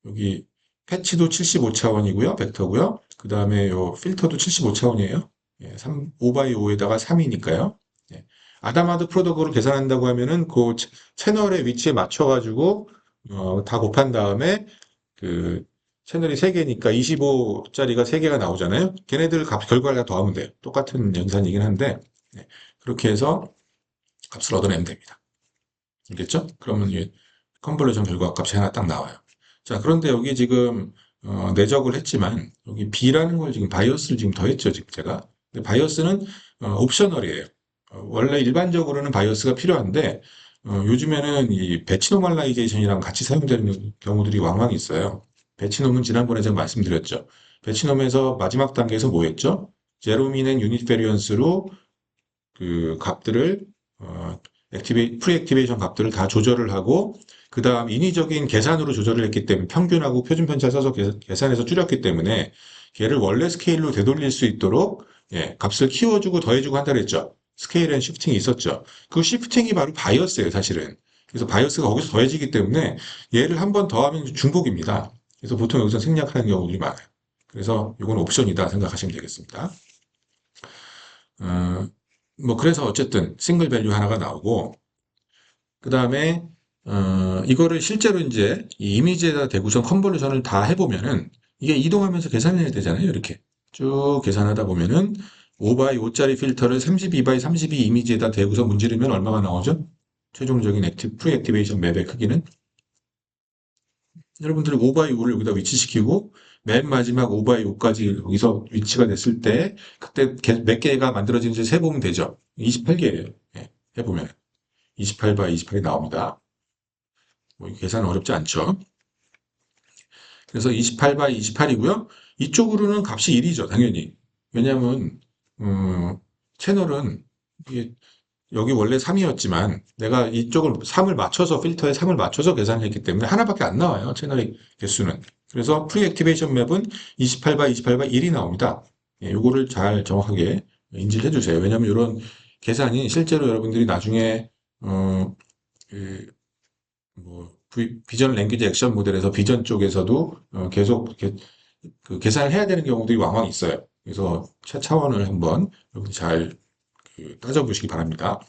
[SPEAKER 1] 여기 패치도 75차원이고요. 벡터고요. 그 다음에 요 필터도 75차원이에요. 5 by 5에다가 3이니까요. 아담하드 프로덕트로 계산한다고 하면은 그 채널의 위치에 맞춰가지고 다 곱한 다음에 그 채널이 3개니까 25짜리가 3개가 나오잖아요. 걔네들 값 결과를 다 더하면 돼요. 똑같은 연산이긴 한데 그렇게 해서 값을 얻어내면 됩니다. 알겠죠? 그러면 이게 컨볼루션 결과 값이 하나 딱 나와요. 자, 그런데 여기 지금 내적을 했지만 여기 B라는 걸 지금 바이어스를 지금 더했죠, 지금 제가. 근데 바이어스는 옵셔널이에요. 원래 일반적으로는 바이어스가 필요한데 요즘에는 이 배치 노멀라이제이션이랑 같이 사용되는 경우들이 왕왕 있어요. 배치놈은 지난번에 제가 말씀드렸죠. 배치놈에서 마지막 단계에서 뭐 했죠? 제로미는 유닛 베리언스로 그 값들을 프리 액티베이션 값들을 다 조절을 하고 그 다음 인위적인 계산으로 조절을 했기 때문에 평균하고 표준 편차 써서 계산해서 줄였기 때문에 얘를 원래 스케일로 되돌릴 수 있도록 값을 키워주고 더해주고 한다 그랬죠. 스케일 앤 시프팅이 있었죠. 그 시프팅이 바로 바이어스예요, 사실은. 그래서 바이어스가 거기서 더해지기 때문에 얘를 한 번 더하면 중복입니다. 그래서 보통 여기서 생략하는 경우들이 많아요. 그래서 이건 옵션이다 생각하시면 되겠습니다. 어, 뭐 그래서 어쨌든 싱글 밸류 하나가 나오고 그 다음에 이거를 실제로 이제 이 이미지에다 대고선 컨볼루션을 다 해보면은 이게 이동하면서 계산해야 되잖아요. 이렇게 쭉 계산하다 보면은 5 by 5짜리 필터를 32 by 32 이미지에다 대고서 문지르면 얼마가 나오죠? 최종적인 프리 액티베이션 맵의 크기는 여러분들이 5 by 5를 여기다 위치시키고 맨 마지막 5 by 5까지 여기서 위치가 됐을 때 그때 몇 개가 만들어지는지 세보면 되죠. 28개예요. 해보면 28 by 28이 나옵니다. 뭐 계산 어렵지 않죠. 그래서 28 by 28이고요. 이쪽으로는 값이 1이죠, 당연히. 왜냐하면 채널은 이게 여기 원래 3이었지만 내가 이쪽을 3을 맞춰서 필터에 3을 맞춰서 계산을 했기 때문에 하나밖에 안 나와요. 채널의 개수는. 그래서 프리 액티베이션 맵은 28 by 28 by 1이 나옵니다. 요거를 잘 정확하게 인지를 해주세요. 왜냐하면 이런 계산이 실제로 여러분들이 나중에 그 비전 랭귀지 액션 모델에서 비전 쪽에서도 계속 그 계산을 해야 되는 경우들이 왕왕 있어요. 그래서 차원을 한번 여러분 잘 따져보시기 바랍니다.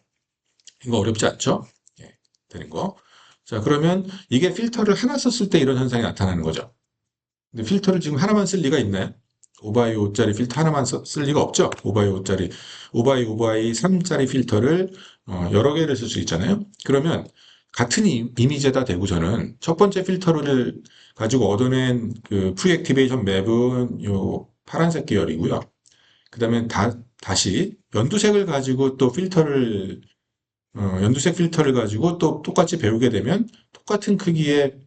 [SPEAKER 1] 이거 어렵지 않죠? 예, 되는 거. 자, 그러면 이게 필터를 하나 썼을 때 이런 현상이 나타나는 거죠. 근데 필터를 지금 하나만 쓸 리가 있나요? 5x 5짜리 필터 하나만 쓸 리가 없죠? 5x 5짜리, 5x 5x 3짜리 필터를 여러 개를 쓸 수 있잖아요? 그러면 같은 이미지에다 대고서는 첫 번째 필터를 가지고 얻어낸 그 프리액티베이션 맵은 요 파란색 계열이고요. 그 다음에 다시 연두색을 가지고 또 연두색 필터를 가지고 또 똑같이 배우게 되면 똑같은 크기의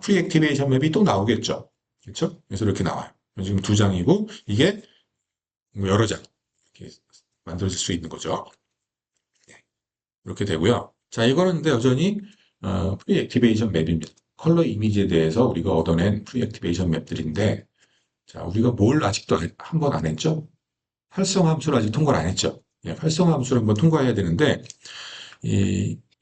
[SPEAKER 1] 프리액티베이션 맵이 또 나오겠죠. 그렇죠? 그래서 이렇게 나와요. 지금 두 장이고 이게 뭐 여러 장 이렇게 만들어질 수 있는 거죠. 이렇게 되고요. 자, 이거는 근데 여전히 프리액티베이션 맵입니다. 컬러 이미지에 대해서 우리가 얻어낸 프리액티베이션 맵들인데 자, 우리가 뭘 아직도 한 번 안 했죠? 활성화 함수를 아직 통과를 안 했죠. 활성화 함수를 한번 통과해야 되는데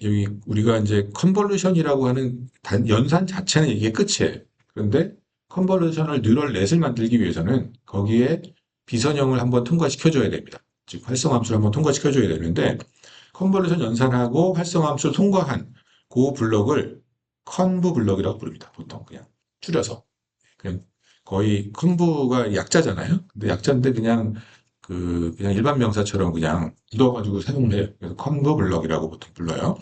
[SPEAKER 1] 여기 우리가 이제 컨볼루션이라고 하는 연산 자체는 이게 끝이에요. 그런데 컨볼루션을 뉴럴 넷을 만들기 위해서는 거기에 비선형을 한번 통과시켜줘야 됩니다. 즉 활성함수를 한번 통과시켜줘야 되는데 컨볼루션 연산하고 활성함수를 통과한 그 블럭을 컨브 블럭이라고 부릅니다. 보통 그냥 줄여서 그냥 거의 컨브가 약자잖아요. 근데 약자인데 그냥 일반 명사처럼 그냥 묻어가지고 사용을 해요. 그래서 컨브 블럭이라고 보통 불러요.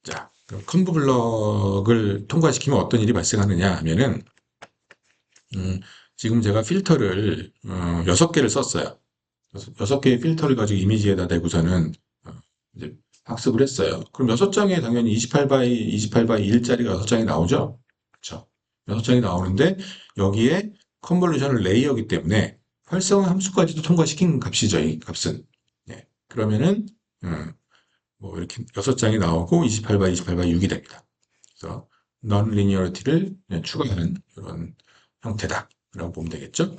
[SPEAKER 1] 자, 그럼 컨브 블럭을 통과시키면 어떤 일이 발생하느냐 하면은 지금 제가 필터를 6개를 썼어요. 6개의 필터를 가지고 이미지에다 대고서는 어, 이제 학습을 했어요. 그럼 6장에 당연히 28 by 1짜리가 6장이 나오죠? 그렇죠. 6장이 나오는데 여기에 컨볼루션을 레이어이기 때문에 활성화 함수까지도 통과시킨 값이죠, 이 값은. 예. 그러면은 뭐 이렇게 6장이 나오고 28 by 28 by 6이 됩니다. 그래서 non linearity를 추가하는 이런 형태다라고 보면 되겠죠?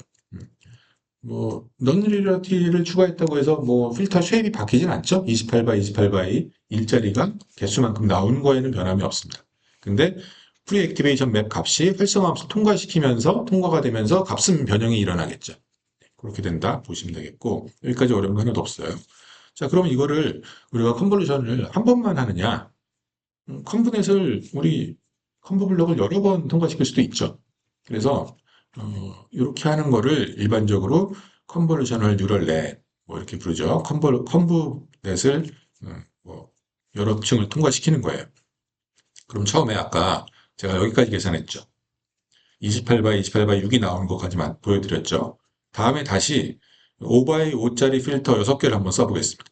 [SPEAKER 1] 뭐 넌리러티를 추가했다고 해서 뭐 필터 쉐입이 바뀌진 않죠. 28 by 28 by 1짜리가 개수만큼 나오는 거에는 변함이 없습니다. 근데 프리 액티베이션 맵 값이 활성화 함수 통과시키면서 통과가 되면서 값은 변형이 일어나겠죠. 그렇게 된다 보시면 되겠고 여기까지 어려운 거 하나도 없어요. 자, 그럼 이거를 우리가 컨볼루션을 한 번만 하느냐? 컨브넷을 우리 컨브 블럭을 여러 번 통과시킬 수도 있죠. 그래서 이렇게 하는 거를 일반적으로 컨볼루셔널 뉴럴 넷, 뭐 이렇게 부르죠. 컨브넷을 뭐 여러 층을 통과시키는 거예요. 그럼 처음에 아까 제가 여기까지 계산했죠. 28 by 28 by 6이 나오는 것까지만 보여드렸죠. 다음에 다시 5 by 5짜리 필터 6개를 한번 써보겠습니다.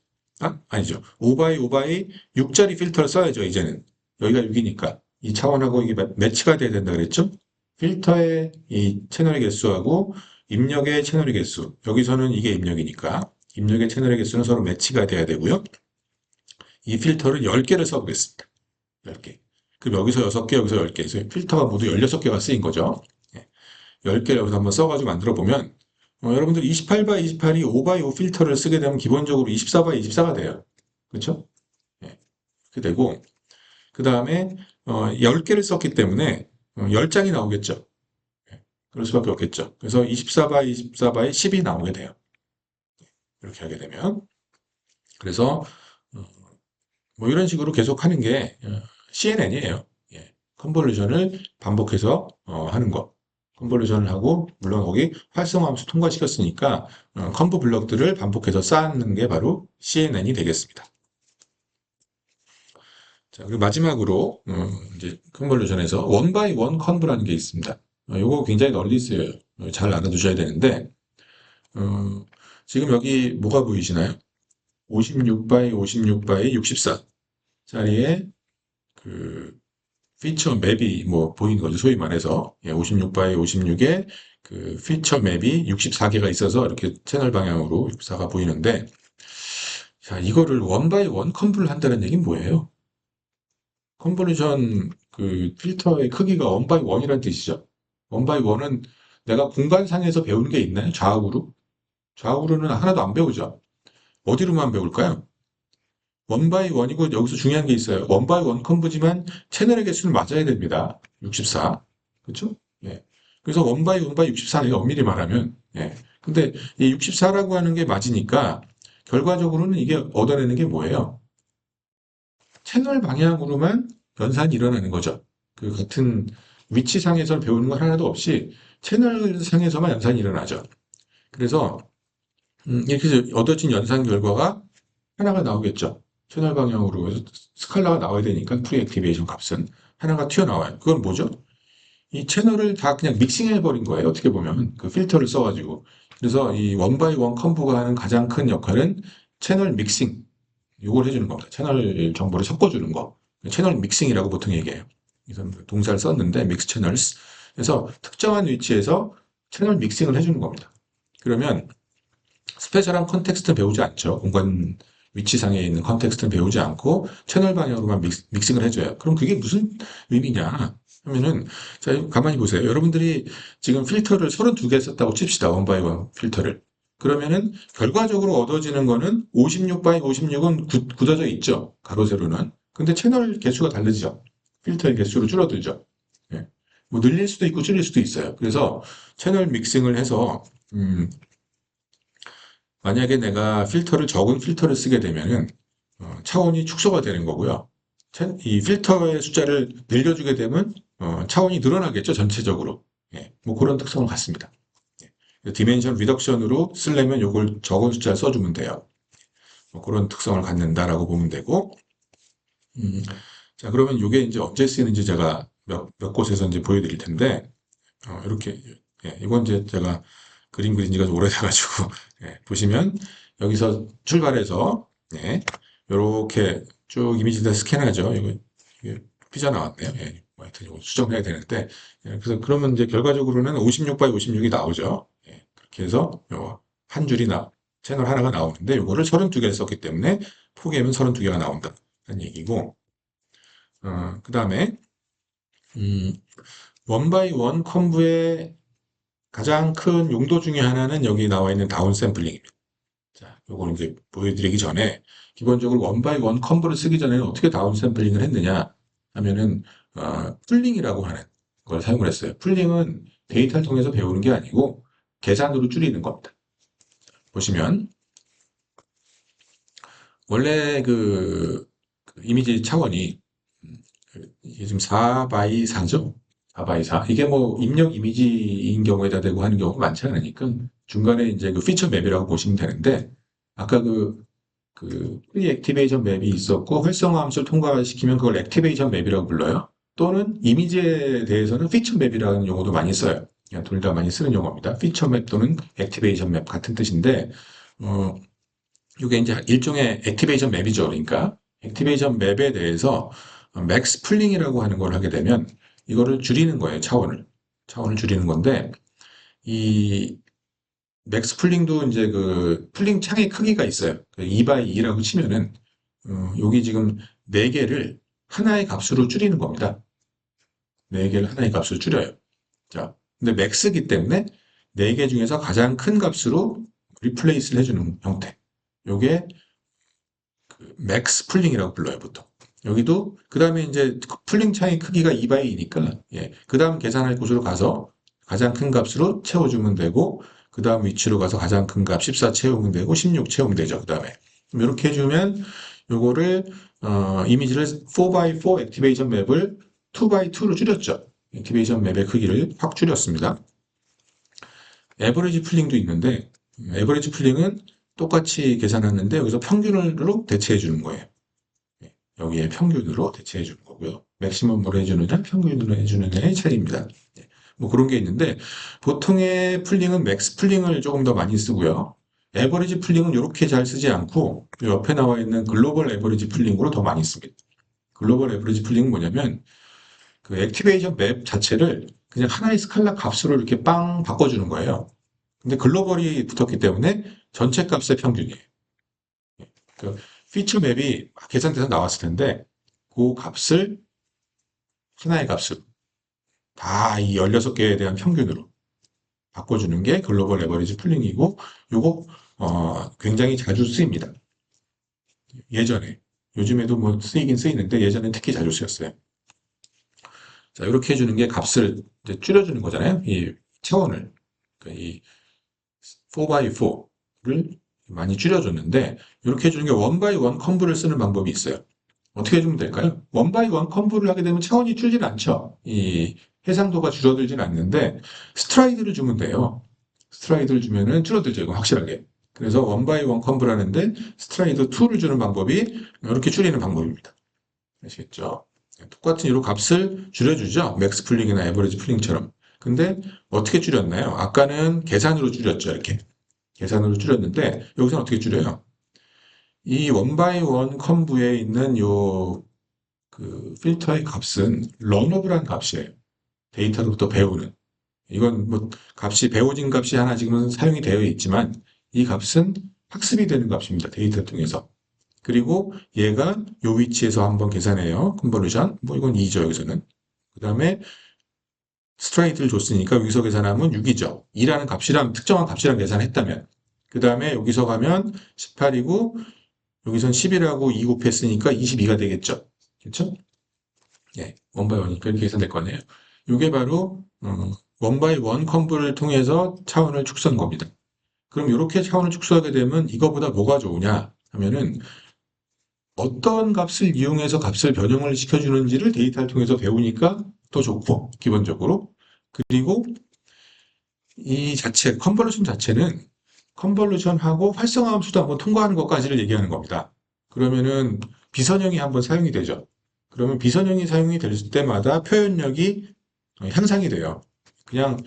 [SPEAKER 1] 아니죠. 5 by 5 by 6짜리 필터를 써야죠, 이제는. 여기가 6이니까. 이 차원하고 이게 매치가 돼야 된다 그랬죠? 필터의 이 채널의 개수하고 입력의 채널의 개수. 여기서는 이게 입력이니까. 입력의 채널의 개수는 서로 매치가 돼야 되고요. 이 필터를 10개를 써보겠습니다. 10개. 그럼 여기서 6개, 여기서 10개. 그래서 필터가 모두 16개가 쓰인 거죠. 10개를 여기서 한번 써가지고 만들어 보면, 여러분들 28 by 28이 5 by 5 필터를 쓰게 되면 기본적으로 24 by 24가 돼요. 그렇죠? 그렇게 되고, 그 다음에 10개를 썼기 때문에 10장이 나오겠죠. 그럴 수밖에 없겠죠. 그래서 24 by 24 by 10이 나오게 돼요. 이렇게 하게 되면. 그래서 뭐 이런 식으로 계속 하는 게 CNN이에요. 컨볼루션을 반복해서 하는 거. 컨볼루션을 하고 물론 거기 활성화함수 통과시켰으니까 컨보 블럭들을 반복해서 쌓는 게 바로 CNN이 되겠습니다. 자, 그리고 마지막으로 이제 컨볼루션에서 원 바이 원 컨브라는 게 있습니다. 요거 굉장히 널리 쓰여요. 잘 알아두셔야 되는데 지금 여기 뭐가 보이시나요? 56 바이 56 바이 64짜리의 그 피처 맵이 뭐 보이는 거죠. 소위 말해서 56 바이 56의 그 피처 맵이 64개가 있어서 이렇게 채널 방향으로 64가 보이는데 자, 이거를 원 바이 원 컨브를 한다는 얘기는 뭐예요? 컨볼루션 그 필터의 크기가 원 바이 원이라는 뜻이죠. 원 바이 원은 내가 공간상에서 배우는 게 있나요? 좌우로? 좌우로는 하나도 안 배우죠. 어디로만 배울까요? 원 바이 원이고 여기서 중요한 게 있어요. 원 바이 원 컨브지만 채널의 개수는 맞아야 됩니다. 64. 그렇죠? 예. 그래서 원 바이 64네요. 엄밀히 말하면. 예. 근데 이 64라고 하는 게 맞으니까 결과적으로는 이게 얻어내는 게 뭐예요? 채널 방향으로만 연산이 일어나는 거죠. 그 같은 위치상에서 배우는 건 하나도 없이 채널 상에서만 연산이 일어나죠. 그래서 이렇게 해서 얻어진 연산 결과가 하나가 나오겠죠. 채널 방향으로 해서 스칼라가 나와야 되니까 프리 액티베이션 값은 하나가 튀어나와요. 그건 뭐죠? 이 채널을 다 그냥 믹싱해 버린 거예요. 어떻게 보면 그 필터를 써가지고. 그래서 이 원 바이 원 컴보가 하는 가장 큰 역할은 채널 믹싱. 이걸 해주는 겁니다. 채널 정보를 섞어주는 거. 채널 믹싱이라고 보통 얘기해요. 그래서 동사를 썼는데 믹스 채널스. 그래서 특정한 위치에서 채널 믹싱을 해주는 겁니다. 그러면 스페셜한 컨텍스트는 배우지 않죠. 공간 위치상에 있는 컨텍스트는 배우지 않고 채널 방향으로만 믹싱을 해줘요. 그럼 그게 무슨 의미냐 하면은 자 가만히 보세요. 여러분들이 지금 필터를 32개 썼다고 칩시다. 원 바이 원 필터를. 그러면은 결과적으로 얻어지는 거는 56 바이 56은 굳어져 있죠. 가로 세로는. 근데 채널 개수가 다르죠. 필터의 개수로 줄어들죠. 예. 뭐 늘릴 수도 있고 줄일 수도 있어요. 그래서 채널 믹싱을 해서 음, 만약에 내가 적은 필터를 쓰게 되면은, 차원이 축소가 되는 거고요. 이 필터의 숫자를 늘려주게 되면, 차원이 늘어나겠죠, 전체적으로. 예, 뭐 그런 특성을 갖습니다. 예. 디멘션 리덕션으로 쓰려면 요걸 적은 숫자를 써주면 돼요. 뭐 그런 특성을 갖는다라고 보면 되고, 음, 자, 그러면 이게 이제 언제 쓰이는지 제가 몇 곳에서 이제 보여드릴 텐데, 이렇게, 예, 이건 이제 제가 그림 그린 지가 좀 오래돼가지고, 예, 보시면, 여기서 출발해서, 예, 요렇게 쭉 이미지를 스캔하죠. 이게 삐져나왔네요. 예, 뭐 하여튼 이거 수정해야 되는데, 예, 그래서 그러면 이제 결과적으로는 56 바이 56이 나오죠. 예, 그렇게 해서 한 줄이 채널 하나가 나오는데, 요거를 32개를 썼기 때문에 포개면 32개가 나온다. 는 얘기고, 그 다음에, 음, 원 바이 원 컴브의 가장 큰 용도 중에 하나는 여기 나와 있는 다운 샘플링입니다. 자, 요걸 이제 보여드리기 전에 기본적으로 원 바이 원 컴브를 쓰기 전에는 어떻게 다운 샘플링을 했느냐 하면은 풀링이라고 하는 걸 사용을 했어요. 풀링은 데이터를 통해서 배우는 게 아니고 계산으로 줄이는 겁니다. 보시면 원래 그 이미지 차원이 이게 지금 4 바이 4죠? 4 바이 4. 이게 뭐 입력 이미지인 경우에다 대고 하는 경우가 많지 않으니까 중간에 이제 그 피처 맵이라고 보시면 되는데 아까 프리 액티베이션 맵이 있었고 활성화 함수를 통과시키면 그걸 액티베이션 맵이라고 불러요. 또는 이미지에 대해서는 피처 맵이라는 용어도 많이 써요. 둘 다 많이 쓰는 용어입니다. 피처 맵 또는 액티베이션 맵 같은 뜻인데 어, 이게 이제 일종의 액티베이션 맵이죠. 그러니까 액티베이션 맵에 대해서 맥스 풀링이라고 하는 걸 하게 되면 이거를 줄이는 거예요. 차원을 줄이는 건데 이 맥스 풀링도 이제 그 풀링 창의 크기가 있어요. 2 바이 2라고 치면은 여기 지금 4개를 하나의 값으로 줄이는 겁니다. 4개를 하나의 값으로 줄여요. 자, 근데 맥스기 때문에 4개 중에서 가장 큰 값으로 리플레이스를 해주는 형태. 요게 맥스 풀링이라고 불러요, 보통. 여기도, 그 다음에 이제 풀링 창의 크기가 2 바이 2니까, 예. 그 다음 계산할 곳으로 가서 가장 큰 값으로 채워주면 되고, 그 다음 위치로 가서 가장 큰 값 14 채우면 되고, 16 채우면 되죠, 그 다음에. 이렇게 해주면, 요거를, 이미지를 4 바이 4 액티베이션 맵을 2 바이 2로 줄였죠. 액티베이션 맵의 크기를 확 줄였습니다. 에버리지 풀링도 있는데, 에버리지 풀링은 똑같이 계산하는데, 여기서 평균으로 대체해 주는 거예요. 여기에 평균으로 대체해 주는 거고요. 맥시멈으로 해주느냐, 평균으로 해주느냐의 차이입니다. 뭐 그런 게 있는데, 보통의 풀링은 맥스 풀링을 조금 더 많이 쓰고요. 에버리지 풀링은 이렇게 잘 쓰지 않고, 옆에 나와 있는 글로벌 에버리지 풀링으로 더 많이 씁니다. 글로벌 에버리지 풀링은 뭐냐면, 그 액티베이션 맵 자체를 그냥 하나의 스칼라 값으로 이렇게 빵 바꿔주는 거예요. 근데 글로벌이 붙었기 때문에 전체 값의 평균이에요. 그 피처 맵이 계산돼서 나왔을 텐데 그 값을 하나의 값으로 다 이 16개에 대한 평균으로 바꿔주는 게 글로벌 에버리지 풀링이고 요거 굉장히 자주 쓰입니다. 예전에 요즘에도 뭐 쓰이긴 쓰이는데 예전에 특히 자주 쓰였어요. 자 이렇게 해주는 게 값을 이제 줄여주는 거잖아요. 이 차원을 그러니까 이 4x4를 많이 줄여줬는데 이렇게 해주는 게 원 바이 원 컴브를 쓰는 방법이 있어요. 어떻게 해주면 될까요? 원 바이 원 컴브를 하게 되면 차원이 줄진 않죠. 이 해상도가 줄어들진 않는데 스트라이드를 주면 돼요. 스트라이드를 주면은 줄어들죠. 이거 확실하게. 그래서 원 바이 원 컴브를 하는데 스트라이드 2를 주는 방법이 이렇게 줄이는 방법입니다. 아시겠죠? 똑같은 이로 값을 줄여주죠. 맥스 풀링이나 에버리지 풀링처럼. 근데 어떻게 줄였나요? 아까는 계산으로 줄였죠. 이렇게. 계산으로 줄였는데 여기서는 어떻게 줄여요? 이 원바이 원 컴브에 있는 요 그 필터의 값은 런어블한 값이에요. 데이터로부터 배우는. 이건 뭐 값이 배워진 값이 하나 지금은 사용이 되어 있지만 이 값은 학습이 되는 값입니다. 데이터 통해서. 그리고 얘가 요 위치에서 한번 계산해요. 컨버루션. 뭐 이건 2죠, 여기서는. 그 다음에 스트라이트를 줬으니까 여기서 계산하면 6이죠. 2라는 값이랑 특정한 값이랑 계산했다면. 그 다음에 여기서 가면 18이고 여기선 10이라고 2 곱했으니까 22가 되겠죠. 그렇죠? 예, 원바이 원이니까 이렇게 계산될 거네요. 이게 바로 원 바이 원 컴브를 통해서 차원을 축소한 겁니다. 그럼 이렇게 차원을 축소하게 되면 이거보다 뭐가 좋으냐 하면은 어떤 값을 이용해서 값을 변형을 시켜주는지를 데이터를 통해서 배우니까 더 좋고, 기본적으로. 그리고 이 자체, 컨볼루션 자체는 컨볼루션하고 활성화 함수도 한번 통과하는 것까지를 얘기하는 겁니다. 그러면은 비선형이 한번 사용이 되죠. 그러면 비선형이 사용이 될 때마다 표현력이 향상이 돼요. 그냥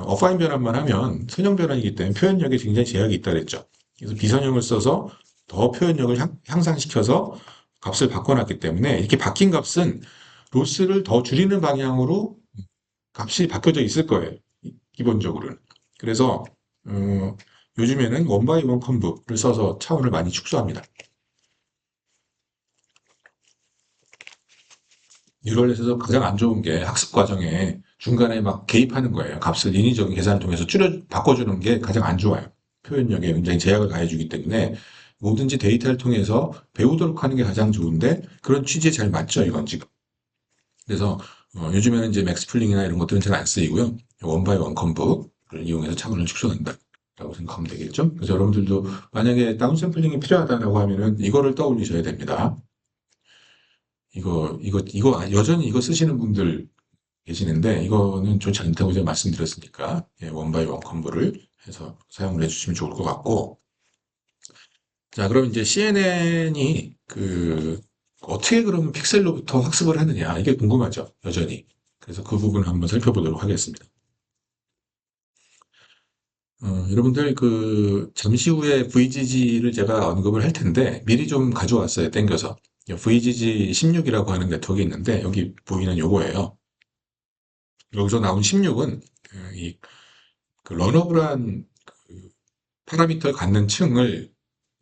[SPEAKER 1] 어파인 변환만 하면 선형 변환이기 때문에 표현력에 굉장히 제약이 있다 그랬죠. 그래서 비선형을 써서 더 표현력을 향상시켜서 값을 바꿔놨기 때문에 이렇게 바뀐 값은 로스를 더 줄이는 방향으로 값이 바뀌어져 있을 거예요. 기본적으로는. 그래서 요즘에는 원바이 원 컴브를 써서 차원을 많이 축소합니다. 뉴럴넷에서 가장 안 좋은 게 학습 과정에 중간에 막 개입하는 거예요. 값을 인위적인 계산을 통해서 바꿔주는 게 가장 안 좋아요. 표현력에 굉장히 제약을 가해주기 때문에 뭐든지 데이터를 통해서 배우도록 하는 게 가장 좋은데 그런 취지에 잘 맞죠, 이건 지금. 그래서 요즘에는 이제 맥스플링이나 이런 것들은 잘 안 쓰이고요. 원바이 원 컴브를 이용해서 차원을 축소한다. 라고 생각하면 되겠죠. 그래서 여러분들도 만약에 다운샘플링이 필요하다라고 하면은 이거를 떠올리셔야 됩니다. 여전히 이거 쓰시는 분들 계시는데, 이거는 좋지 않다고 제가 말씀드렸으니까, 예, 원바이 원 컴보를 해서 사용을 해주시면 좋을 것 같고, 자, 그럼 이제 CNN이 어떻게 그러면 픽셀로부터 학습을 하느냐, 이게 궁금하죠, 여전히. 그래서 그 부분을 한번 살펴보도록 하겠습니다. 여러분들 잠시 후에 VGG를 제가 언급을 할 텐데 미리 좀 가져왔어요. 땡겨서. VGG 16이라고 하는 네트워크가 있는데 여기 보이는 요거예요. 여기서 나온 16은 러너블한 파라미터를 갖는 층을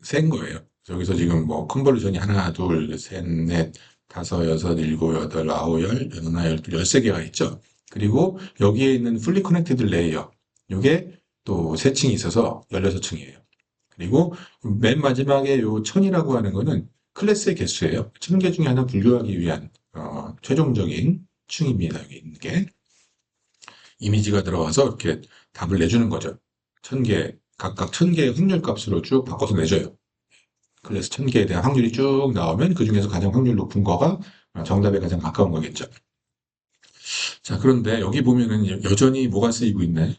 [SPEAKER 1] 센 거예요. 여기서 지금 뭐 컨볼루션이 하나, 둘, 셋, 넷, 다섯, 여섯, 일곱, 여덟, 아홉, 열, 열하나, 열둘, 13개가 있죠. 그리고 여기에 있는 풀리 커넥티드 레이어. 요게 또 세 층이 있어서 16층이에요. 그리고 맨 마지막에 요 천이라고 하는 거는 클래스의 개수예요. 1000개 중에 하나 분류하기 위한 최종적인 층입니다. 여기 있는 게. 이미지가 들어와서 이렇게 답을 내주는 거죠. 1000개, 각각 1000개의 확률 값으로 쭉 바꿔서 내줘요. 그래서 1000개에 대한 확률이 쭉 나오면 그 중에서 가장 확률 높은 거가 정답에 가장 가까운 거겠죠. 자, 그런데 여기 보면은 여전히 뭐가 쓰이고 있나요?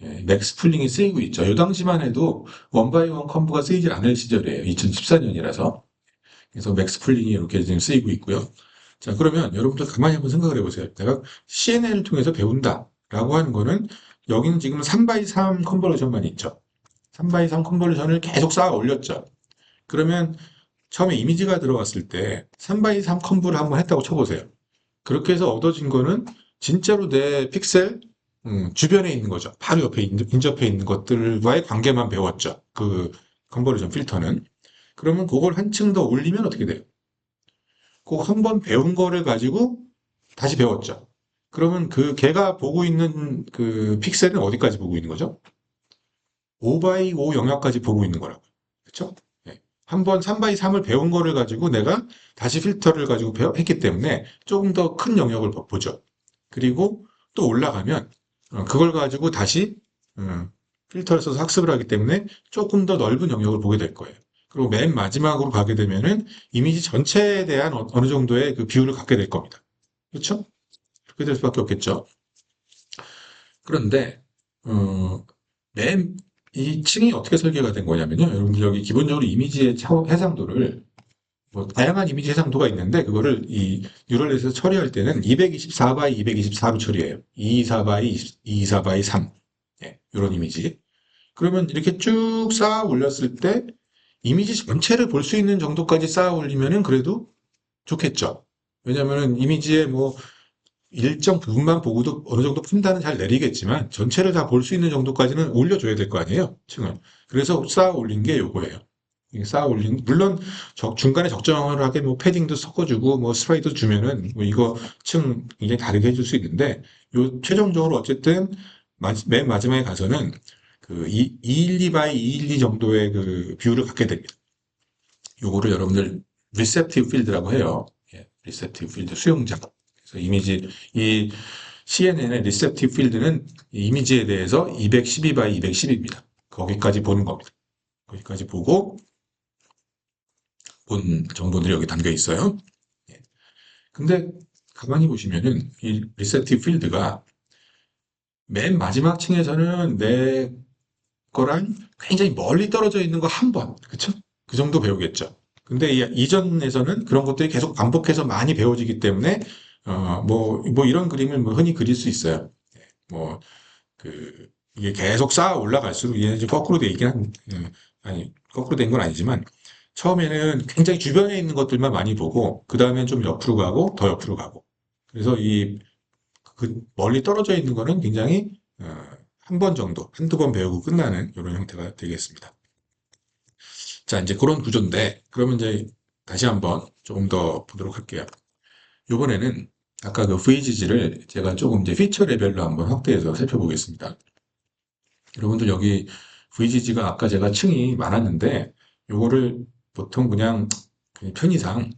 [SPEAKER 1] 예, 맥스풀링이 쓰이고 있죠. 이 당시만 해도 원바이원 컴보가 쓰이지 않을 시절이에요. 2014년이라서. 그래서 맥스풀링이 이렇게 지금 쓰이고 있고요. 자, 그러면 여러분들 가만히 한번 생각을 해보세요. 내가 CNN을 통해서 배운다라고 하는 거는 여기는 지금 3x3 컨버전만 있죠. 3x3 컨버전을 계속 쌓아 올렸죠. 그러면 처음에 이미지가 들어왔을 때 3x3 컨버를 한번 했다고 쳐보세요. 그렇게 해서 얻어진 거는 진짜로 내 픽셀 주변에 있는 거죠. 바로 옆에 인접해 있는 것들과의 관계만 배웠죠. 그 컨버전 필터는. 그러면 그걸 한층 더 올리면 어떻게 돼요? 꼭 한 번 배운 거를 가지고 다시 배웠죠. 그러면 걔가 보고 있는 그 픽셀은 어디까지 보고 있는 거죠? 5x5 영역까지 보고 있는 거라고요. 그렇죠? 네. 한번 3x3을 배운 거를 가지고 내가 다시 필터를 가지고 했기 때문에 조금 더 큰 영역을 보죠. 그리고 또 올라가면 그걸 가지고 다시 필터를 써서 학습을 하기 때문에 조금 더 넓은 영역을 보게 될 거예요. 그리고 맨 마지막으로 가게 되면은 이미지 전체에 대한 어느 정도의 그 비율을 갖게 될 겁니다. 그렇죠? 그렇게 될 수밖에 없겠죠. 그런데 어, 이 층이 어떻게 설계가 된 거냐면요. 여러분들 여기 기본적으로 이미지의 해상도를 뭐 다양한 이미지 해상도가 있는데 그거를 이 뉴럴넷에서 처리할 때는 224 x 224로 처리해요. 224 x 224 x 3. 예, 이런 이미지. 그러면 이렇게 쭉 쌓아 올렸을 때 이미지 전체를 볼 수 있는 정도까지 쌓아 올리면은 그래도 좋겠죠. 왜냐면은 이미지의 뭐 일정 부분만 보고도 어느 정도 판단은 잘 내리겠지만 전체를 다 볼 수 있는 정도까지는 올려줘야 될 거 아니에요, 층을. 그래서 쌓아 올린 게 요거예요. 쌓아 올린, 물론 중간에 적정하게 뭐 패딩도 섞어주고 뭐 스프레이도 주면은 뭐 이거 층 굉장히 다르게 해줄 수 있는데 요 최종적으로 어쨌든 맨 마지막에 가서는 212 by 212 정도의 그 비율을 갖게 됩니다. 요거를 여러분들 리셉티브 필드라고 해요. 예, 리셉티브 필드 수용자. 그래서 이미지 이 CNN의 리셉티브 필드는 이미지에 대해서 212 by 210입니다. 거기까지 보는 겁니다. 거기까지 보고 본 정보들이 여기 담겨 있어요. 예. 근데 가만히 보시면은 이 리셉티브 필드가 맨 마지막 층에서는 내 거랑 굉장히 멀리 떨어져 있는 거 한 번, 그쵸? 그 정도 배우겠죠. 근데 이전에서는 그런 것들이 계속 반복해서 많이 배워지기 때문에, 뭐 이런 그림을 뭐 흔히 그릴 수 있어요. 뭐, 이게 계속 쌓아 올라갈수록 얘는 좀 거꾸로 돼 있긴 아니, 거꾸로 된 건 아니지만, 처음에는 굉장히 주변에 있는 것들만 많이 보고, 그 다음엔 좀 옆으로 가고, 더 옆으로 가고. 그래서 멀리 떨어져 있는 거는 굉장히, 한 번 정도, 한두 번 배우고 끝나는 이런 형태가 되겠습니다. 자, 이제 그런 구조인데, 그러면 이제 다시 한번 조금 더 보도록 할게요. 이번에는 아까 그 VGG를 제가 조금 이제 피처 레벨로 한번 확대해서 살펴보겠습니다. 여러분들 여기 VGG가 아까 제가 층이 많았는데, 요거를 보통 그냥 편의상,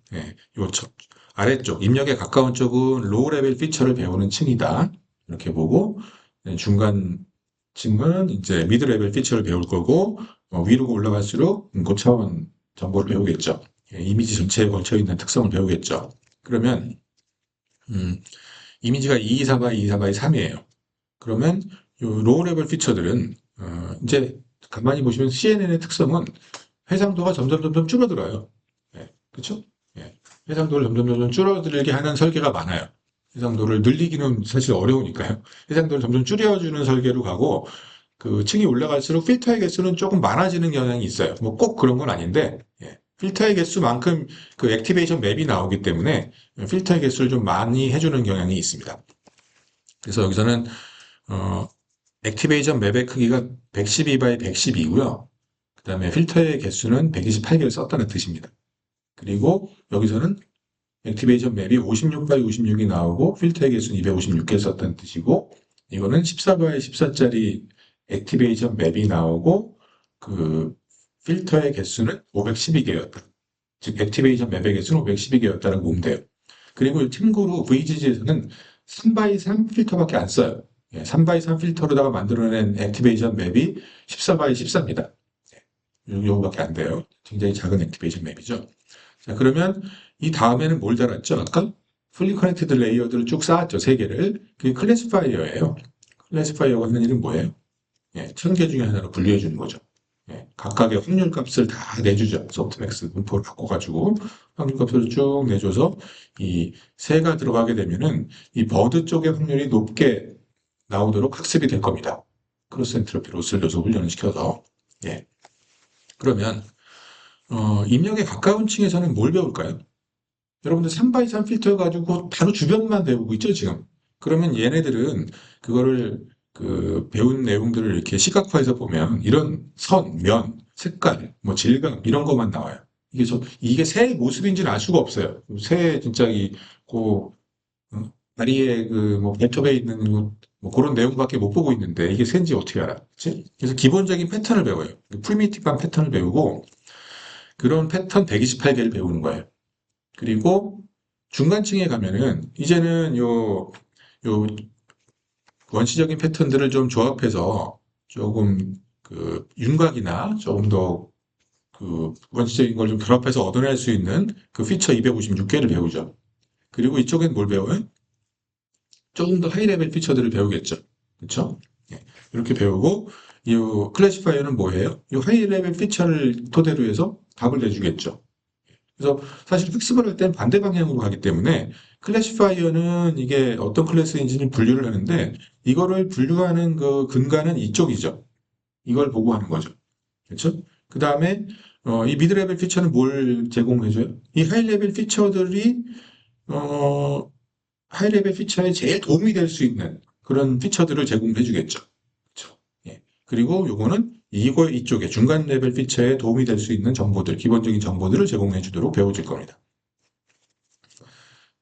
[SPEAKER 1] 아래쪽, 입력에 가까운 쪽은 로우 레벨 피처를 배우는 층이다. 이렇게 보고, 중간 층은 이제 미드 레벨 피처를 배울 거고, 위로 올라갈수록 고차원 정보를 배우겠죠. 이미지 전체에 걸쳐 있는 특성을 배우겠죠. 그러면, 음, 이미지가 224 by 224 by 3이에요. 그러면 요 로우 레벨 피처들은 이제 가만히 보시면 CNN의 특성은 해상도가 점점 줄어들어요. 그렇죠? 해상도를 점점 줄어들게 하는 설계가 많아요. 해상도를 늘리기는 사실 어려우니까요. 해상도를 점점 줄여주는 설계로 가고 그 층이 올라갈수록 필터의 개수는 조금 많아지는 경향이 있어요. 뭐 꼭 그런 건 아닌데 필터의 개수만큼 그 액티베이션 맵이 나오기 때문에 필터의 개수를 좀 많이 해주는 경향이 있습니다. 그래서 여기서는 어, 액티베이션 맵의 크기가 112 by 112고요. 그 다음에 필터의 개수는 128개를 썼다는 뜻입니다. 그리고 여기서는 액티베이션 맵이 56 by 56이 나오고 필터의 개수는 256개 썼다는 뜻이고 이거는 14 by 14짜리 액티베이션 맵이 나오고 그 필터의 개수는 512개였다. 즉 액티베이션 맵의 개수는 512개였다라고 보면 돼요. 그리고 참고로 VGG에서는 3x3 필터밖에 안 써요. 3x3 필터로다가 만들어낸 액티베이션 맵이 14x14입니다. 요거밖에 안 돼요. 굉장히 작은 액티베이션 맵이죠. 자, 그러면 이 다음에는 뭘 달았죠? 아까 풀리 커넥티드 레이어들을 쭉 쌓았죠. 세 개를. 그게 클래시파이어예요. 클래시파이어가 하는 일은 뭐예요? 1000개 중에 하나로 분류해 주는 거죠. 각각의 확률 값을 다 내주죠. 소프트맥스 분포를 바꿔가지고 확률 값을 쭉 내줘서 이 새가 들어가게 되면은 이 버드 쪽의 확률이 높게 나오도록 학습이 될 겁니다. 크로스 엔트로피 로스를 넣어서 훈련을 시켜서. 그러면 입력에 가까운 층에서는 뭘 배울까요? 여러분들 3x3 필터 가지고 바로 주변만 배우고 있죠, 지금. 그러면 얘네들은 그거를 배운 내용들을 이렇게 시각화해서 보면 이런 선, 면, 색깔, 뭐 질감 이런 것만 나와요. 이게 새의 모습인지는 알 수가 없어요. 새 진짜 다리에 뭐 발톱에 있는 뭐 그런 내용밖에 못 보고 있는데 이게 새인지 어떻게 알아? 그치? 그래서 기본적인 패턴을 배워요. 프리미티브한 패턴을 배우고 그런 패턴 128개를 배우는 거예요. 그리고 중간층에 가면은 이제는 요 원시적인 패턴들을 좀 조합해서 조금 윤곽이나 조금 더 원시적인 걸 좀 결합해서 얻어낼 수 있는 그 피처 256개를 배우죠. 그리고 이쪽엔 뭘 배워요? 조금 더 하이 레벨 피처들을 배우겠죠. 그렇죠? 이렇게 배우고 이 클래시파이어는 뭐예요? 이 하이 레벨 피처를 토대로 해서 답을 내주겠죠. 그래서 사실 학습을 할 때는 반대 방향으로 가기 때문에 클래시파이어는 이게 어떤 클래스인지는 분류를 하는데 이거를 분류하는 그 근간은 이쪽이죠. 이걸 보고 하는 거죠. 그렇죠? 그 다음에 이 미드레벨 피처는 뭘 제공해줘요? 이 하이레벨 피처들이 하이레벨 피처에 제일 도움이 될 수 있는 그런 피처들을 제공해 주겠죠. 그렇죠? 그리고 요거는 이쪽에 중간 레벨 피처에 도움이 될 수 있는 정보들, 기본적인 정보들을 제공해 주도록 배워질 겁니다.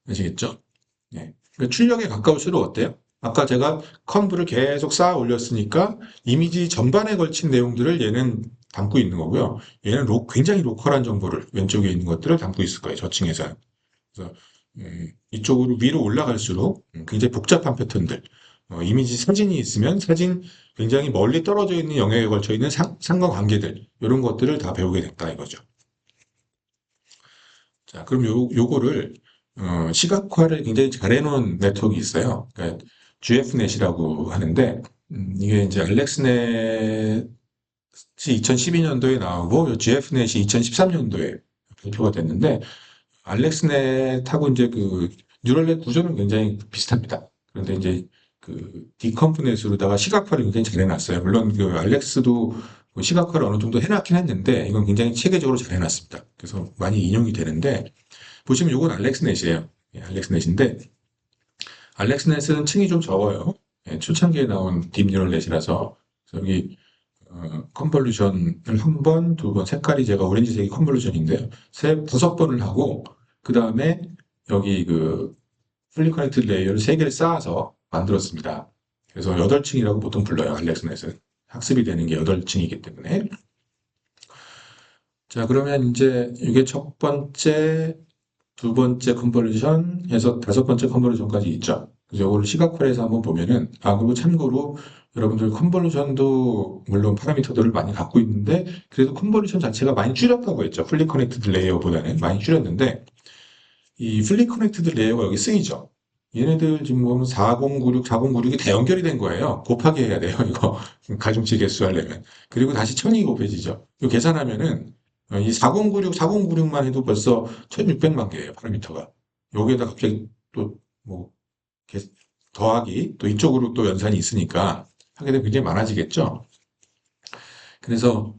[SPEAKER 1] 아시겠죠? 그러니까 출력에 가까울수록 어때요? 아까 제가 컨브를 계속 쌓아 올렸으니까 이미지 전반에 걸친 내용들을 얘는 담고 있는 거고요. 얘는 굉장히 로컬한 정보를 왼쪽에 있는 것들을 담고 있을 거예요. 저층에서는. 그래서 이쪽으로 위로 올라갈수록 굉장히 복잡한 패턴들, 이미지 사진이 있으면 사진 굉장히 멀리 떨어져 있는 영역에 걸쳐 있는 상관관계들, 이런 것들을 다 배우게 됐다 이거죠. 자, 그럼 요거를 시각화를 굉장히 잘 해놓은 네트워크가 있어요. 그러니까 GF넷이라고 하는데 이게 이제 알렉스넷이 2012년도에 나오고 GF넷이 2013년도에 발표가 됐는데 알렉스넷하고 이제 그 뉴럴넷 구조는 굉장히 비슷합니다. 그런데 이제 그 디컴프넷으로다가 시각화를 굉장히 잘 해놨어요. 물론 그 알렉스도 그 시각화를 어느 정도 해놨긴 했는데 이건 굉장히 체계적으로 잘 해놨습니다. 그래서 많이 인용이 되는데 보시면 이건 알렉스넷이에요. 예, 알렉스넷인데 알렉스넷은 층이 좀 적어요. 예, 초창기에 나온 딥뉴럴넷이라서 여기 컨볼루션을 한 번, 두 번, 색깔이 제가 오렌지색이 컨볼루션인데요. 다섯 번을 하고 그 다음에 여기 그 풀리 커넥티드 레이어를 세 개를 쌓아서 만들었습니다. 그래서 8층이라고 보통 불러요. 알렉스넷은. 학습이 되는 게 8층이기 때문에. 자, 그러면 이제 이게 첫 번째, 두 번째 컨버루션 해서 다섯 번째 컨버루션까지 있죠. 그래서 이걸 시각화해서 한번 보면은, 그리고 참고로 여러분들 컨버루션도 물론 파라미터들을 많이 갖고 있는데, 그래도 컨버루션 자체가 많이 줄였다고 했죠. 풀리 커넥티드 레이어보다는 많이 줄였는데, 이 풀리 커넥티드 레이어가 여기 쓰이죠. 얘네들 지금 보면 4096, 4096이 다 연결이 된 거예요. 곱하기 해야 돼요, 이거. 가중치 개수 하려면. 그리고 다시 1000이 곱해지죠. 이거 계산하면은, 이 4096, 4096만 해도 벌써 1600만 개예요, 파라미터가. 여기에다 갑자기 또, 뭐, 더하기, 또 이쪽으로 또 연산이 있으니까 하게 되면 굉장히 많아지겠죠. 그래서,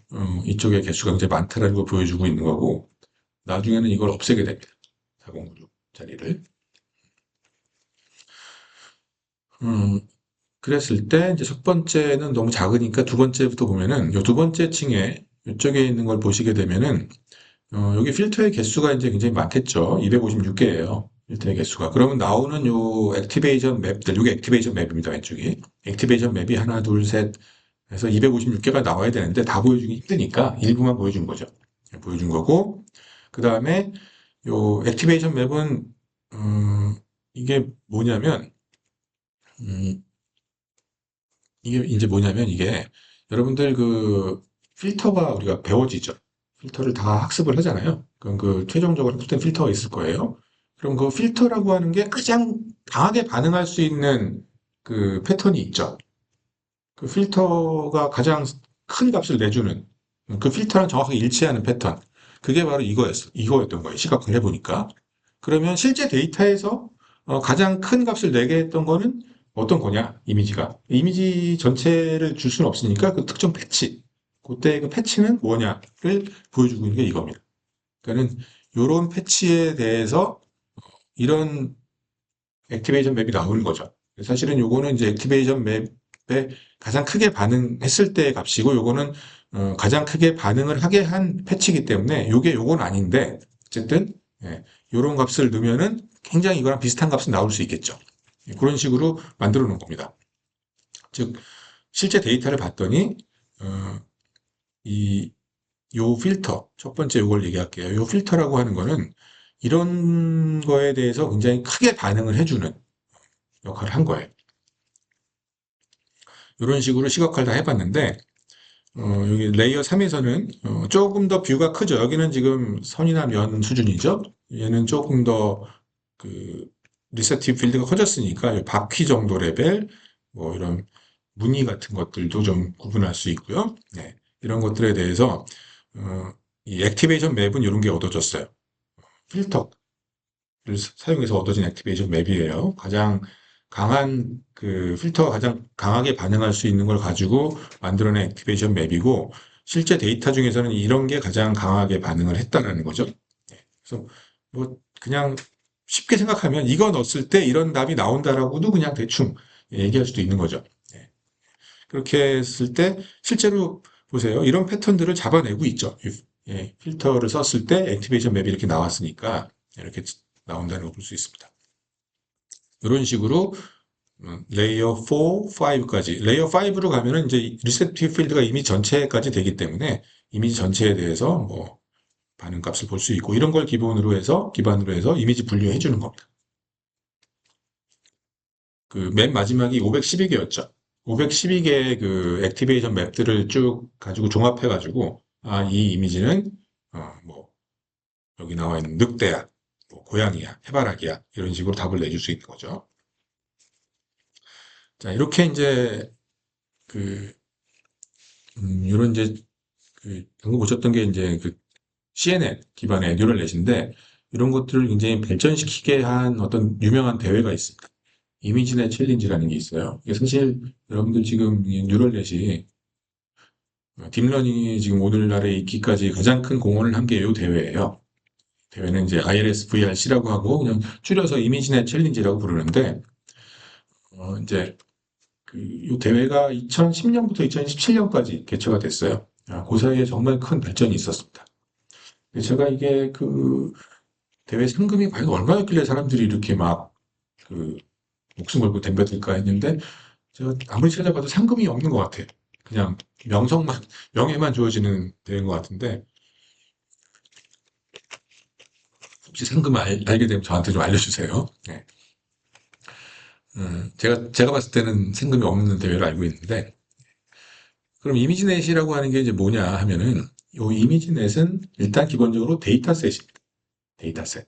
[SPEAKER 1] 이쪽에 개수가 굉장히 많다라는 걸 보여주고 있는 거고, 나중에는 이걸 없애게 됩니다. 4096짜리를. 그랬을 때 이제 첫 번째는 너무 작으니까 두 번째부터 보면은 요 두 번째 층에 이쪽에 있는 걸 보시게 되면은 여기 필터의 개수가 이제 굉장히 많겠죠. 256개예요. 필터의 개수가. 그러면 나오는 요 액티베이션 맵들, 요게 액티베이션 맵입니다. 왼쪽이. 액티베이션 맵이 하나, 둘, 셋 해서 256개가 나와야 되는데 다 보여주기 힘드니까 일부만 보여준 거죠. 보여준 거고 그 다음에 요 액티베이션 맵은 이게 뭐냐면 음, 이게 이제 뭐냐면 이게 여러분들 그 필터가 우리가 배워지죠. 필터를 다 학습을 하잖아요. 그럼 그 최종적으로 학습된 필터가 있을 거예요. 그럼 그 필터라고 하는 게 가장 강하게 반응할 수 있는 그 패턴이 있죠. 그 필터가 가장 큰 값을 내주는 그 필터랑 정확하게 일치하는 패턴. 그게 바로 이거였던 거예요. 시각화를 해보니까. 그러면 실제 데이터에서 가장 큰 값을 내게 했던 거는 어떤 거냐? 이미지가. 이미지 전체를 줄 수는 없으니까 그 특정 패치. 그때 그 패치는 뭐냐를 보여주고 있는 게 이겁니다. 그러니까는 이런 패치에 대해서 이런 액티베이션 맵이 나오는 거죠. 사실은 요거는 이제 액티베이션 맵에 가장 크게 반응했을 때의 값이고 요거는 가장 크게 반응을 하게 한 패치이기 때문에 요건 아닌데 어쨌든 예, 요런 값을 넣으면은 굉장히 이거랑 비슷한 값은 나올 수 있겠죠. 예, 그런 식으로 만들어 놓은 겁니다. 즉 실제 데이터를 봤더니 어, 이 요 필터 첫 번째 요걸 얘기할게요. 요 필터라고 하는 거는 이런 거에 대해서 굉장히 크게 반응을 해주는 역할을 한 거예요. 이런 식으로 시각화를 다 해봤는데 여기 레이어 3에서는 조금 더 뷰가 크죠. 여기는 지금 선이나 면 수준이죠. 얘는 조금 더 그 리셉티브 필드가 커졌으니까 바퀴 정도 레벨, 뭐 이런 무늬 같은 것들도 좀 구분할 수 있고요. 네, 이런 것들에 대해서 이 액티베이션 맵은 이런 게 얻어졌어요. 필터를 사용해서 얻어진 액티베이션 맵이에요. 가장 강한 그 필터가 가장 강하게 반응할 수 있는 걸 가지고 만들어낸 액티베이션 맵이고 실제 데이터 중에서는 이런 게 가장 강하게 반응을 했다라는 거죠. 네, 그래서 뭐 그냥 쉽게 생각하면 이거 넣었을 때 이런 답이 나온다라고도 그냥 대충 얘기할 수도 있는 거죠. 네, 그렇게 했을 때 실제로 보세요. 이런 패턴들을 잡아내고 있죠. 예, 필터를 썼을 때 액티베이션 맵이 이렇게 나왔으니까 이렇게 나온다는 걸 볼 수 있습니다. 이런 식으로 레이어 4, 5까지 레이어 5로 가면은 이제 리셉티브 필드가 이미 전체까지 되기 때문에 이미지 전체에 대해서 뭐 반응값을 볼 수 있고 이런 걸 기반으로 해서 이미지 분류해 주는 겁니다. 그 맨 마지막이 512개였죠. 512개의 그 액티베이션 맵들을 쭉 가지고 종합해 가지고 이 이미지는 뭐 여기 나와 있는 늑대야, 뭐 고양이야, 해바라기야 이런 식으로 답을 내줄 수 있는 거죠. 자, 이렇게 이제 그 이런 이제 그 방금 보셨던 게 이제 그 CNN 기반의 뉴럴넷인데 이런 것들을 굉장히 발전시키게 한 어떤 유명한 대회가 있습니다. 이미지넷 챌린지라는 게 있어요. 이게 사실 여러분들 지금 이 뉴럴넷이 딥러닝이 지금 오늘날에 있기까지 가장 큰 공헌을 한 게 이 대회예요. 대회는 이제 ILSVRC라고 하고 그냥 줄여서 이미지넷 챌린지라고 부르는데 이제 이 대회가 2010년부터 2017년까지 개최가 됐어요. 그 사이에 정말 큰 발전이 있었습니다. 제가 이게 그 대회 상금이 과연 얼마였길래 사람들이 이렇게 막 그 목숨 걸고 덤벼들까 했는데 제가 아무리 찾아봐도 상금이 없는 것 같아요. 그냥 명성만, 명예만 주어지는 대회인 것 같은데 혹시 상금 알게 되면 저한테 좀 알려주세요. 네. 제가 봤을 때는 상금이 없는 대회로 알고 있는데 그럼 이미지넷이라고 하는 게 이제 뭐냐 하면은 이 이미지넷은 일단 기본적으로 데이터셋입니다. 데이터셋.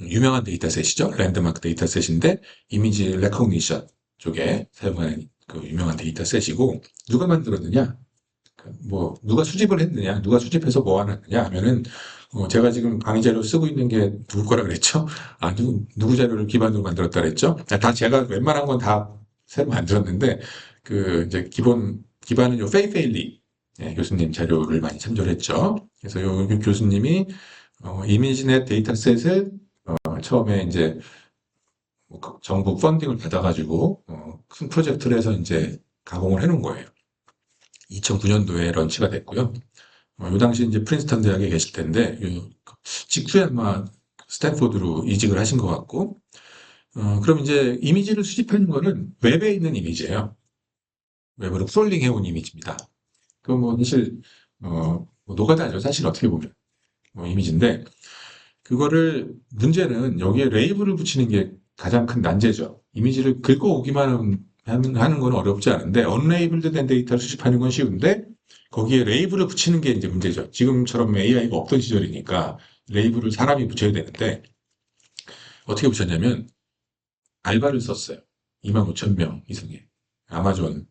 [SPEAKER 1] 유명한 데이터셋이죠. 랜드마크 데이터셋인데 이미지 레코그니션 쪽에 사용하는 그 유명한 데이터셋이고 누가 만들었느냐? 뭐 누가 수집을 했느냐? 누가 수집해서 뭐 하느냐 하면은 제가 지금 강의 자료 쓰고 있는 게 누구 거라 그랬죠? 누구 자료를 기반으로 만들었다 그랬죠? 다 제가 웬만한 건 다 새로 만들었는데 그 이제 기반은 요 페이페일리 교수님 자료를 많이 참조를 했죠. 그래서 요 교수님이 이미지넷 데이터셋을 처음에 이제 뭐 정부 펀딩을 받아가지고 큰 프로젝트를 해서 이제 가공을 해놓은 거예요. 2009년도에 런치가 됐고요. 이 당시 이제 프린스턴 대학에 계실 텐데 직후에 아마 스탠포드로 이직을 하신 것 같고 그럼 이제 이미지를 수집하는 거는 웹에 있는 이미지예요. 웹으로 크롤링 해온 이미지입니다. 그건 뭐 사실 뭐 노가다죠. 사실 어떻게 보면 이미지인데 그거를 문제는 여기에 레이블을 붙이는 게 가장 큰 난제죠. 이미지를 긁어오기만 하는 건 어렵지 않은데 언레이블드 된 데이터를 수집하는 건 쉬운데 거기에 레이블을 붙이는 게 이제 문제죠. 지금처럼 AI가 없던 시절이니까 레이블을 사람이 붙여야 되는데 어떻게 붙였냐면 알바를 썼어요. 25,000명 이상의 아마존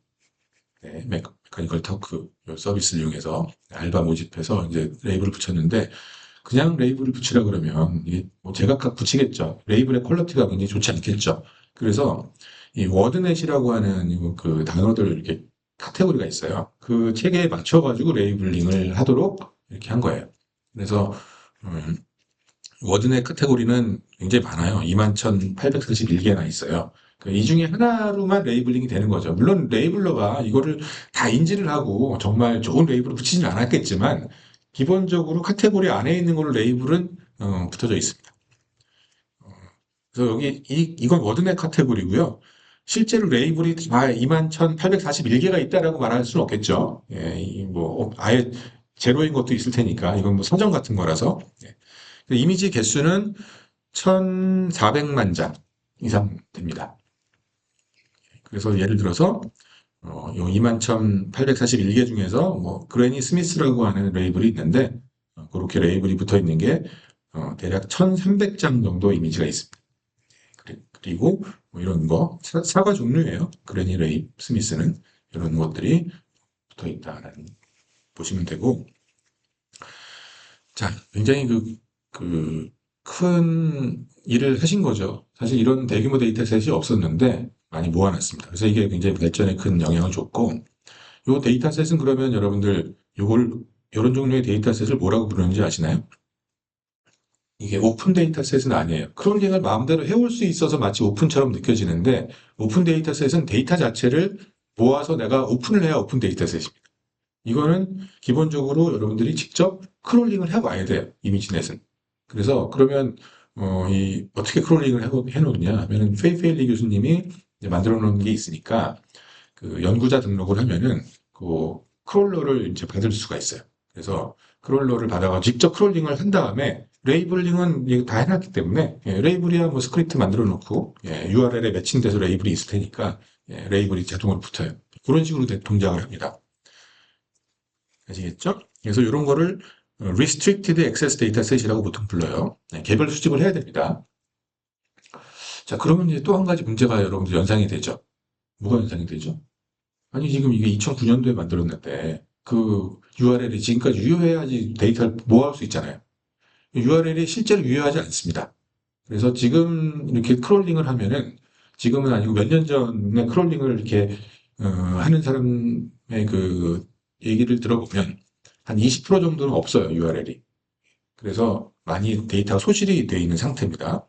[SPEAKER 1] 메카니컬 터크 서비스를 이용해서 알바 모집해서 이제 레이블을 붙였는데 그냥 레이블을 붙이라 그러면 이게 뭐 제각각 붙이겠죠. 레이블의 퀄리티가 굉장히 좋지 않겠죠. 그래서 이 워드넷이라고 하는 그 단어들 이렇게 카테고리가 있어요. 그 체계에 맞춰가지고 레이블링을 하도록 이렇게 한 거예요. 그래서 워드넷 카테고리는 굉장히 많아요. 21,841개나 있어요. 이 중에 하나로만 레이블링이 되는 거죠. 물론 레이블러가 이거를 다 인지를 하고 정말 좋은 레이블을 붙이지는 않았겠지만 기본적으로 카테고리 안에 있는 걸로 레이블은 붙어져 있습니다. 그래서 여기 이건 워드넷 카테고리고요. 실제로 레이블이 다 21,841개가 있다라고 말할 수는 없겠죠. 예, 뭐 아예 제로인 것도 있을 테니까 이건 뭐 사전 같은 거라서. 예. 이미지 개수는 1,400만 장 이상 됩니다. 그래서 예를 들어서 요 21,841개 중에서 뭐 그레니 스미스라고 하는 레이블이 있는데 그렇게 레이블이 붙어 있는 게 대략 1,300장 정도 이미지가 있습니다. 그리고 뭐 이런 거 사과 종류예요. 그레니 레이 스미스는 이런 것들이 붙어 있다라는 보시면 되고 자 굉장히 큰 일을 하신 거죠. 사실 이런 대규모 데이터셋이 없었는데 많이 모아놨습니다. 그래서 이게 굉장히 발전에 큰 영향을 줬고 이 데이터셋은 그러면 여러분들 이런 종류의 데이터셋을 뭐라고 부르는지 아시나요? 이게 오픈 데이터셋은 아니에요. 크롤링을 마음대로 해올 수 있어서 마치 오픈처럼 느껴지는데 오픈 데이터셋은 데이터 자체를 모아서 내가 오픈을 해야 오픈 데이터셋입니다. 이거는 기본적으로 여러분들이 직접 크롤링을 해와야 돼요. 이미지넷은. 그래서 그러면 어떻게 크롤링을 해놓느냐 하면은 페이페일리 교수님이 만들어 놓은 게 있으니까 그 연구자 등록을 하면은 그 크롤러를 이제 받을 수가 있어요. 그래서 크롤러를 받아가 직접 크롤링을 한 다음에 레이블링은 이거 다 해놨기 때문에 레이블이야 뭐 스크립트 만들어 놓고 URL에 매칭돼서 레이블이 있을 테니까 레이블이 자동으로 붙어요. 그런 식으로 동작을 합니다. 아시겠죠? 그래서 이런 거를 Restricted Access Dataset이라고 보통 불러요. 개별 수집을 해야 됩니다. 자, 그러면 이제 또 한 가지 문제가 여러분들 연상이 되죠. 뭐가 연상이 되죠? 아니, 지금 이게 2009년도에 만들었는데, 그 URL이 지금까지 유효해야지 데이터를 보호할 수 있잖아요. URL이 실제로 유효하지 않습니다. 그래서 지금 이렇게 크롤링을 하면은, 지금은 아니고 몇 년 전에 크롤링을 이렇게, 하는 사람의 그 얘기를 들어보면, 한 20% 정도는 없어요, URL이. 그래서 많이 데이터가 소실이 되어 있는 상태입니다.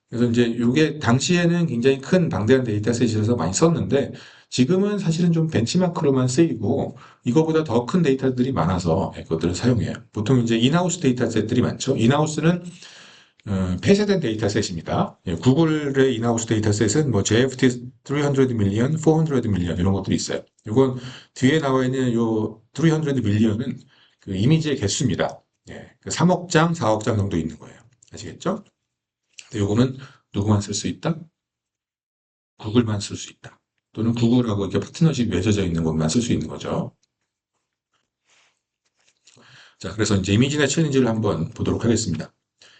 [SPEAKER 1] 그래서 이제 이게 당시에는 굉장히 큰 방대한 데이터셋이라서 많이 썼는데 지금은 사실은 좀 벤치마크로만 쓰이고 이거보다 더 큰 데이터들이 많아서 그것들을 사용해요. 보통 이제 인하우스 데이터셋들이 많죠. 인하우스는 폐쇄된 데이터셋입니다. 구글의 인하우스 데이터셋은 뭐 JFT 300 million, 400 million 이런 것들이 있어요. 이건 뒤에 나와 있는 요 300 million은 그 이미지의 개수입니다. 3억 장, 4억 장 정도 있는 거예요. 아시겠죠? 근데 요거는 누구만 쓸 수 있다? 구글만 쓸 수 있다. 또는 구글하고 이렇게 파트너십이 맺어져 있는 것만 쓸 수 있는 거죠. 자, 그래서 이제 이미지넷 챌린지를 한번 보도록 하겠습니다.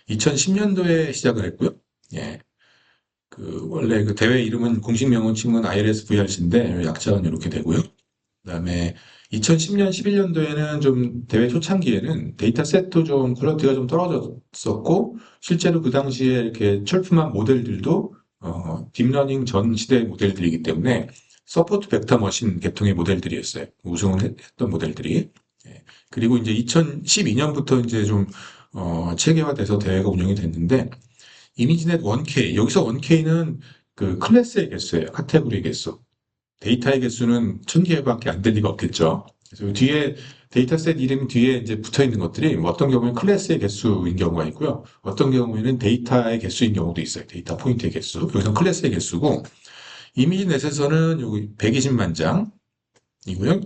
[SPEAKER 1] 2010년도에 시작을 했고요. 예. 그, 원래 그 대회 이름은 공식 명은 칭은 ILS VRC인데 약자는 이렇게 되고요. 그다음에 2010년, 11년도에는 좀 대회 초창기에는 데이터셋도 좀 퀄리티가 좀 떨어졌었고 실제로 그 당시에 이렇게 철품한 모델들도 딥러닝 전 시대의 모델들이기 때문에 서포트 벡터 머신 계통의 모델들이었어요. 우승을 했던 모델들이. 예. 그리고 이제 2012년부터 이제 좀 체계화돼서 대회가 운영이 됐는데 이미지넷 1K 여기서 1K는 그 클래스의 개수예요. 카테고리 개수. 데이터의 개수는 1000개밖에 안 될 리가 없겠죠. 그래서 뒤에 데이터셋 이름 뒤에 이제 붙어 있는 것들이 뭐 어떤 경우에는 클래스의 개수인 경우가 있고요. 어떤 경우에는 데이터의 개수인 경우도 있어요. 데이터 포인트의 개수. 여기서는 클래스의 개수고 이미지넷에서는 여기 120만 장이고요.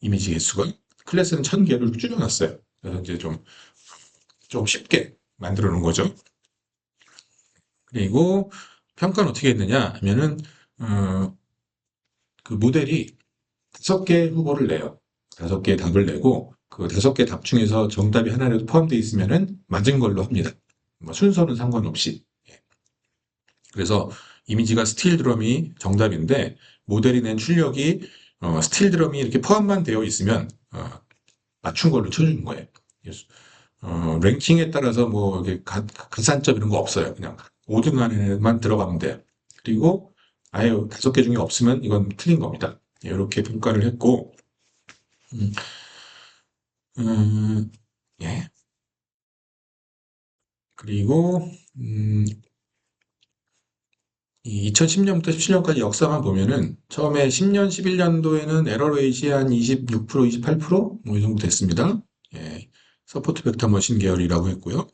[SPEAKER 1] 이미지 개수가 클래스는 1000개를 줄여놨어요. 그래서 이제 좀 쉽게 만들어 놓은 거죠. 그리고 평가는 어떻게 했느냐 하면은 어, 그 모델이 5개 후보를 내요. 5개의 답을 내고 그 5개 답 중에서 정답이 하나라도 포함되어 있으면은 맞은 걸로 합니다. 뭐 순서는 상관없이. 예. 그래서 이미지가 스틸 드럼이 정답인데 모델이 낸 출력이 스틸 드럼이 이렇게 포함만 되어 있으면 맞춘 걸로 쳐주는 거예요. 랭킹에 따라서 뭐 이게 가산점 이런 거 없어요. 그냥 5등 안에만 들어가면 돼요. 그리고 아예 5개 중에 없으면 이건 틀린 겁니다. 이렇게 평가를 했고 음, 음, 예. 그리고, 2010년부터 17년까지 역사만 보면은, 처음에 10년, 11년도에는 에러 레이지 한 26%, 28%? 뭐 이 정도 됐습니다. 예. 서포트 벡터 머신 계열이라고 했고요.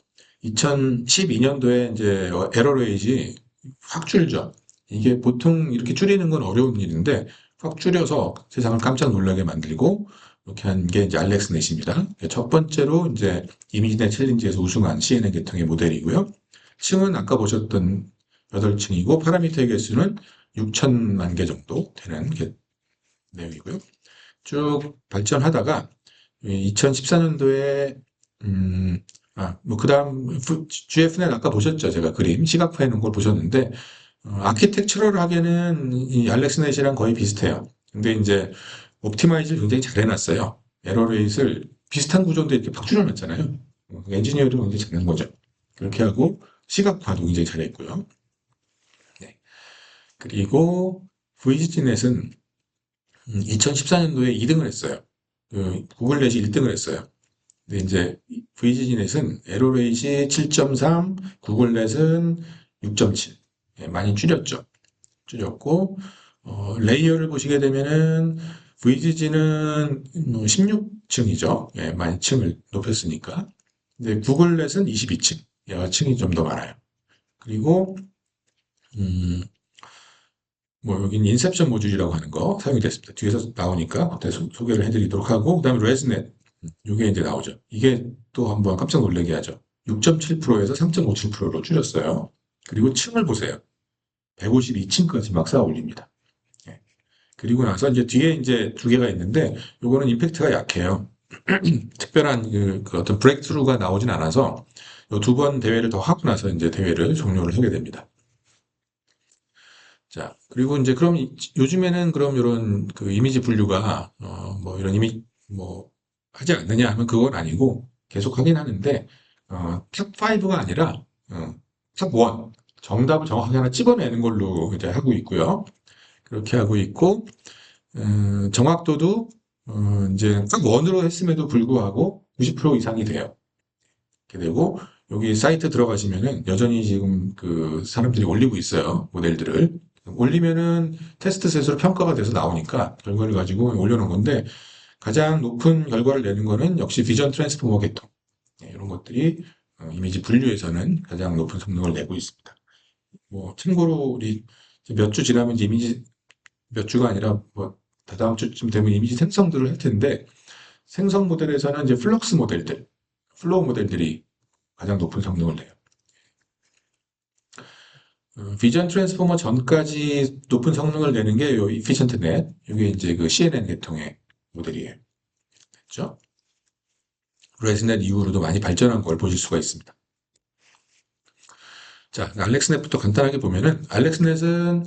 [SPEAKER 1] 2012년도에 이제 에러 레이지 확 줄죠. 이게 보통 이렇게 줄이는 건 어려운 일인데, 확 줄여서 세상을 깜짝 놀라게 만들고, 이렇게 한 게 이제 알렉스넷입니다. 첫 번째로 이제 이미지넷 챌린지에서 우승한 CNN 계통의 모델이고요. 층은 아까 보셨던 8층이고 파라미터의 개수는 6천만 개 정도 되는 내용이고요. 쭉 발전하다가 2014년도에 뭐 그다음 GFnet 아까 보셨죠? 제가 그림 시각화해 놓은 걸 보셨는데 아키텍처럴하게는 이 알렉스넷이랑 거의 비슷해요. 근데 이제 옵티마이즈를 굉장히 잘 해놨어요. 에러 레이스를 비슷한 구조인데 이렇게 팍 줄여놨잖아요. 엔지니어도 굉장히 잘한 거죠. 그렇게 하고 시각화도 굉장히 잘했고요. 네. 그리고 VGNet은 2014년도에 2등을 했어요. 그 구글넷이 1등을 했어요. 근데 이제 VGNet은 에러레이시 7.3, 구글넷은 6.7. 많이 줄였죠. 줄였고 레이어를 보시게 되면은 VGG는 16층이죠. 예, 많이 층을 높였으니까. 근데 구글넷은 22층. 얘가 층이 좀 더 많아요. 그리고 음, 뭐 여기는 인셉션 모듈이라고 하는 거 사용이 됐습니다. 뒤에서 나오니까 그때 소개를 해드리도록 하고 그다음에 레즈넷 이게 이제 나오죠. 이게 또 한번 깜짝 놀라게 하죠. 6.7%에서 3.57%로 줄였어요. 그리고 층을 보세요. 152층까지 막 쌓아 올립니다. 예. 그리고 나서 이제 뒤에 이제 두 개가 있는데, 요거는 임팩트가 약해요. 특별한 그 어떤 브레이크스루가 나오진 않아서 요 두 번 대회를 더 하고 나서 이제 대회를 종료를 하게 됩니다. 자, 그리고 이제 그럼 요즘에는 그럼 이런 그 이미지 분류가 뭐 이런 뭐 하지 않느냐 하면 그건 아니고 계속 하긴 하는데 탑 5가 아니라 탑 1, 정답을 정확하게 하나 집어내는 걸로 이제 하고 있고요. 그렇게 하고 있고 정확도도 이제 딱 원으로 했음에도 불구하고 90% 이상이 돼요. 이렇게 되고 여기 사이트 들어가시면은 여전히 지금 그 사람들이 올리고 있어요. 모델들을. 올리면은 테스트 셋으로 평가가 돼서 나오니까 결과를 가지고 올려놓은 건데 가장 높은 결과를 내는 거는 역시 비전 트랜스포머 계통. 이런 것들이 이미지 분류에서는 가장 높은 성능을 내고 있습니다. 뭐 참고로 우리 몇 주 지나면 이제 이미지 몇 주가 아니라 뭐 다다음 주쯤 되면 이미지 생성들을 할 텐데 생성 모델에서는 이제 플럭스 모델들, 플로우 모델들이 가장 높은 성능을 내요. 비전 트랜스포머 전까지 높은 성능을 내는 게 요 이피션트 넷, 이게 이제 그 CNN 계통의 모델이에요. 그죠? 레스넷 이후로도 많이 발전한 걸 보실 수가 있습니다. 자, 알렉스넷부터 간단하게 보면은 알렉스넷은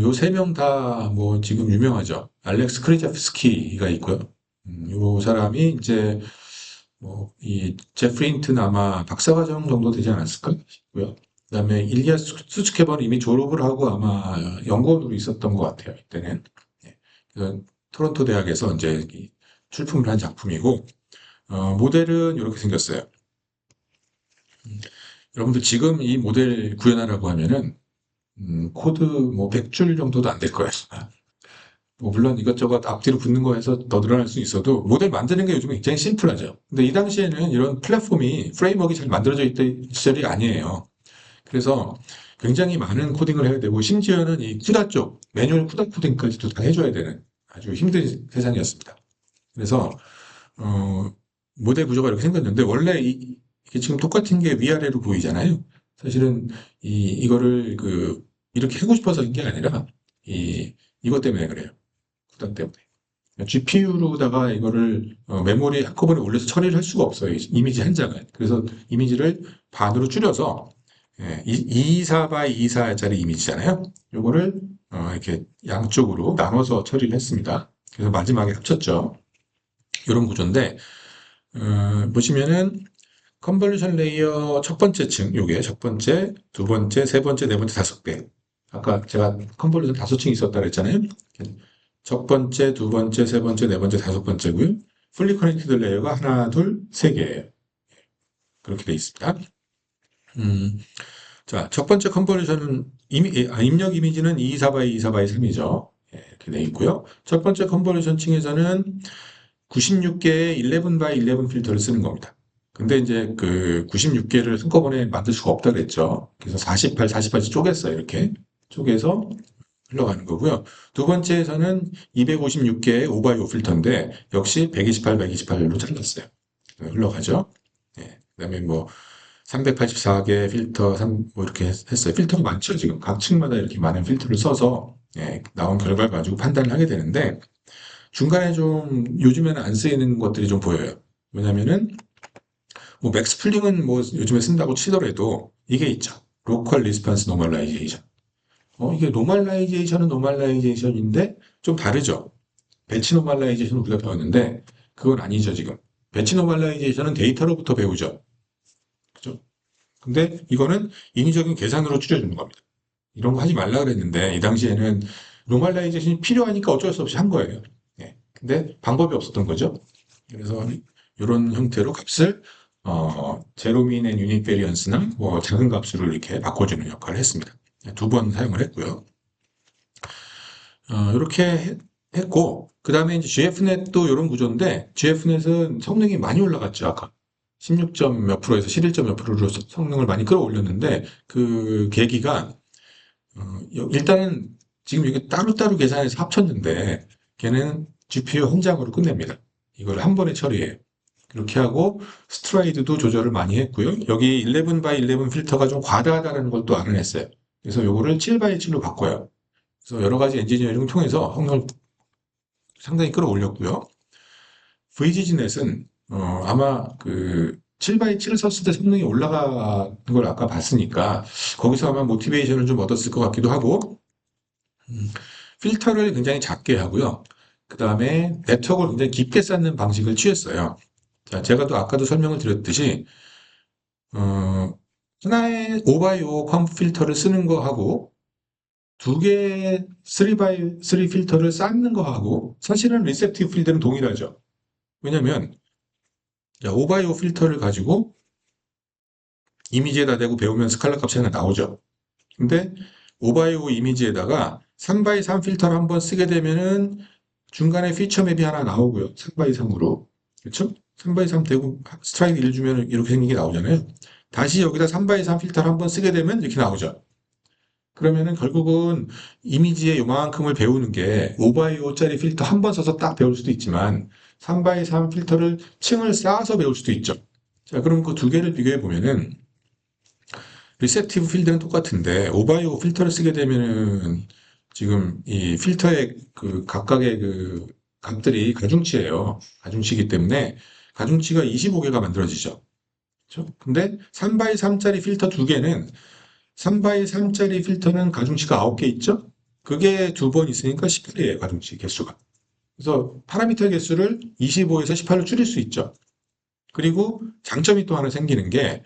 [SPEAKER 1] 요 세 명 다 뭐 지금 유명하죠. 알렉스 크리자프스키가 있고요. 요 사람이 이제 뭐 이 제프리 힌트는 아마 박사과정 정도 되지 않았을까 싶고요. 그다음에 일리아 수츠케버는 이미 졸업을 하고 아마 연구원으로 있었던 것 같아요. 이때는. 예. 그 토론토 대학에서 이제 출품을 한 작품이고 모델은 이렇게 생겼어요. 여러분들 지금 이 모델 구현하라고 하면은 코드 뭐 100줄 정도도 안 될 거예요. 뭐 물론 이것저것 앞뒤로 붙는 거에서 더 늘어날 수 있어도 모델 만드는 게 요즘 굉장히 심플하죠. 근데 이 당시에는 이런 플랫폼이 프레임워크가 잘 만들어져 있던 시절이 아니에요. 그래서 굉장히 많은 코딩을 해야 되고 심지어는 이 쿠다 쪽 매뉴얼 쿠다 코딩까지도 다 해줘야 되는 아주 힘든 세상이었습니다. 그래서 어, 모델 구조가 이렇게 생겼는데 원래 이게 지금 똑같은 게 위아래로 보이잖아요. 사실은 이거를 이렇게 하고 싶어서 한 게 아니라 이것 때문에 그래요. 부담 때문에. GPU로다가 이거를 메모리 한꺼번에 올려서 처리를 할 수가 없어요. 이미지 한 장을. 그래서 이미지를 반으로 줄여서 24 x 24짜리 이미지잖아요. 요거를 이렇게 양쪽으로 나눠서 처리를 했습니다. 그래서 마지막에 합쳤죠. 이런 구조인데 보시면은 컨볼루션 레이어 첫 번째 층, 요게 첫 번째, 두 번째, 세 번째, 네 번째, 다섯 개. 아까 제가 컨볼루션 다섯 층 있었다 그랬잖아요. 첫 번째, 두 번째, 세 번째, 네 번째, 다섯 번째고요. 풀리 커넥티드 레이어가 하나, 둘, 세 개예요. 그렇게 돼 있습니다. 자, 첫 번째 컨버전은 입력 이미지는 224 by 3이죠. 이렇게 돼 있고요. 첫 번째 컨버전 층에서는 96개의 11 by 11 필터를 쓰는 겁니다. 근데 이제 그 96개를 한꺼번에 만들 수가 없다 그랬죠. 그래서 48, 48씩 쪼갰어요. 이렇게 쪼개서 흘러가는 거고요. 두 번째에서는 256개의 5x5 필터인데 역시 128, 128로 잘랐어요. 흘러가죠. 그다음에 뭐 384개 필터, 뭐 이렇게 했어요. 필터가 많죠, 지금. 각 층마다 이렇게 많은 필터를 써서 나온 결과를 가지고 판단을 하게 되는데 중간에 좀 요즘에는 안 쓰이는 것들이 좀 보여요. 왜냐면은 뭐 맥스 풀링은 뭐 요즘에 쓴다고 치더라도 이게 있죠. 로컬 리스폰스 노멀라이제이션. 이게 노멀라이제이션은 노멀라이제이션인데 좀 다르죠. 배치 노멀라이제이션을 우리가 배웠는데 그건 아니죠, 지금. 배치 노멀라이제이션은 데이터로부터 배우죠. 그죠? 근데 이거는 인위적인 계산으로 추려주는 겁니다. 이런 거 하지 말라 그랬는데 이 당시에는 노멀라이제이션이 필요하니까 어쩔 수 없이 한 거예요. 근데 방법이 없었던 거죠. 그래서 이런 형태로 값을 제로민 앤 유닛 베리언스나 뭐 작은 값으로 이렇게 바꿔주는 역할을 했습니다. 두 번 사용을 했고요. 이렇게 했고 그 다음에 이제 GF넷도 이런 구조인데 GF넷은 성능이 많이 올라갔죠. 아까 16점 몇 프로에서 11점 몇 프로로 성능을 많이 끌어올렸는데 그 계기가 일단은 지금 이게 따로따로 계산해서 합쳤는데 걔는 GPU 한 장으로 끝냅니다. 이걸 한 번에 처리해요. 그렇게 하고 스트라이드도 조절을 많이 했고요. 여기 11 by 11 필터가 좀 과다하다는 걸 또 알아냈어요. 그래서 요거를 7 by 7로 바꿔요. 그래서 여러 가지 엔지니어링을 통해서 성능을 상당히 끌어올렸고요. VGG넷은 아마 그 7x7을 썼을 때 성능이 올라가는 걸 아까 봤으니까 거기서 아마 모티베이션을 좀 얻었을 것 같기도 하고 필터를 굉장히 작게 하고요. 그 다음에 네트워크를 굉장히 깊게 쌓는 방식을 취했어요. 자, 제가 또 아까도 설명을 드렸듯이 하나의 5x5 컴프 필터를 쓰는 거하고 두 개의 3x3 필터를 쌓는 거하고 사실은 리셉티브 필드는 동일하죠. 왜냐면 5x5 필터를 가지고 이미지에다 대고 배우면 스칼라 값 차이가 나오죠. 근데 5x5 이미지에다가 3x3 필터를 한번 쓰게 되면은 중간에 피처 맵이 하나 나오고요. 3x3으로. 그렇죠? 3x3 대고 스트라이크 1 주면 이렇게 생긴 게 나오잖아요. 다시 여기다 3x3 필터를 한번 쓰게 되면 이렇게 나오죠. 그러면은 결국은 이미지의 요만큼을 배우는 게 5x5짜리 필터 한 번 써서 딱 배울 수도 있지만 3x3 필터를 층을 쌓아서 배울 수도 있죠. 자, 그럼 그 두 개를 비교해 보면은 리셉티브 필드는 똑같은데 5x5 필터를 쓰게 되면은 지금 이 필터의 그 각각의 그 값들이 가중치예요. 가중치이기 때문에 가중치가 25개가 만들어지죠. 그렇죠? 근데 3x3짜리 필터 두 개는 3x3짜리 필터는 가중치가 9개 있죠? 그게 두 번 있으니까 18이에요, 가중치 개수가. 그래서 파라미터 개수를 25에서 18로 줄일 수 있죠. 그리고 장점이 또 하나 생기는 게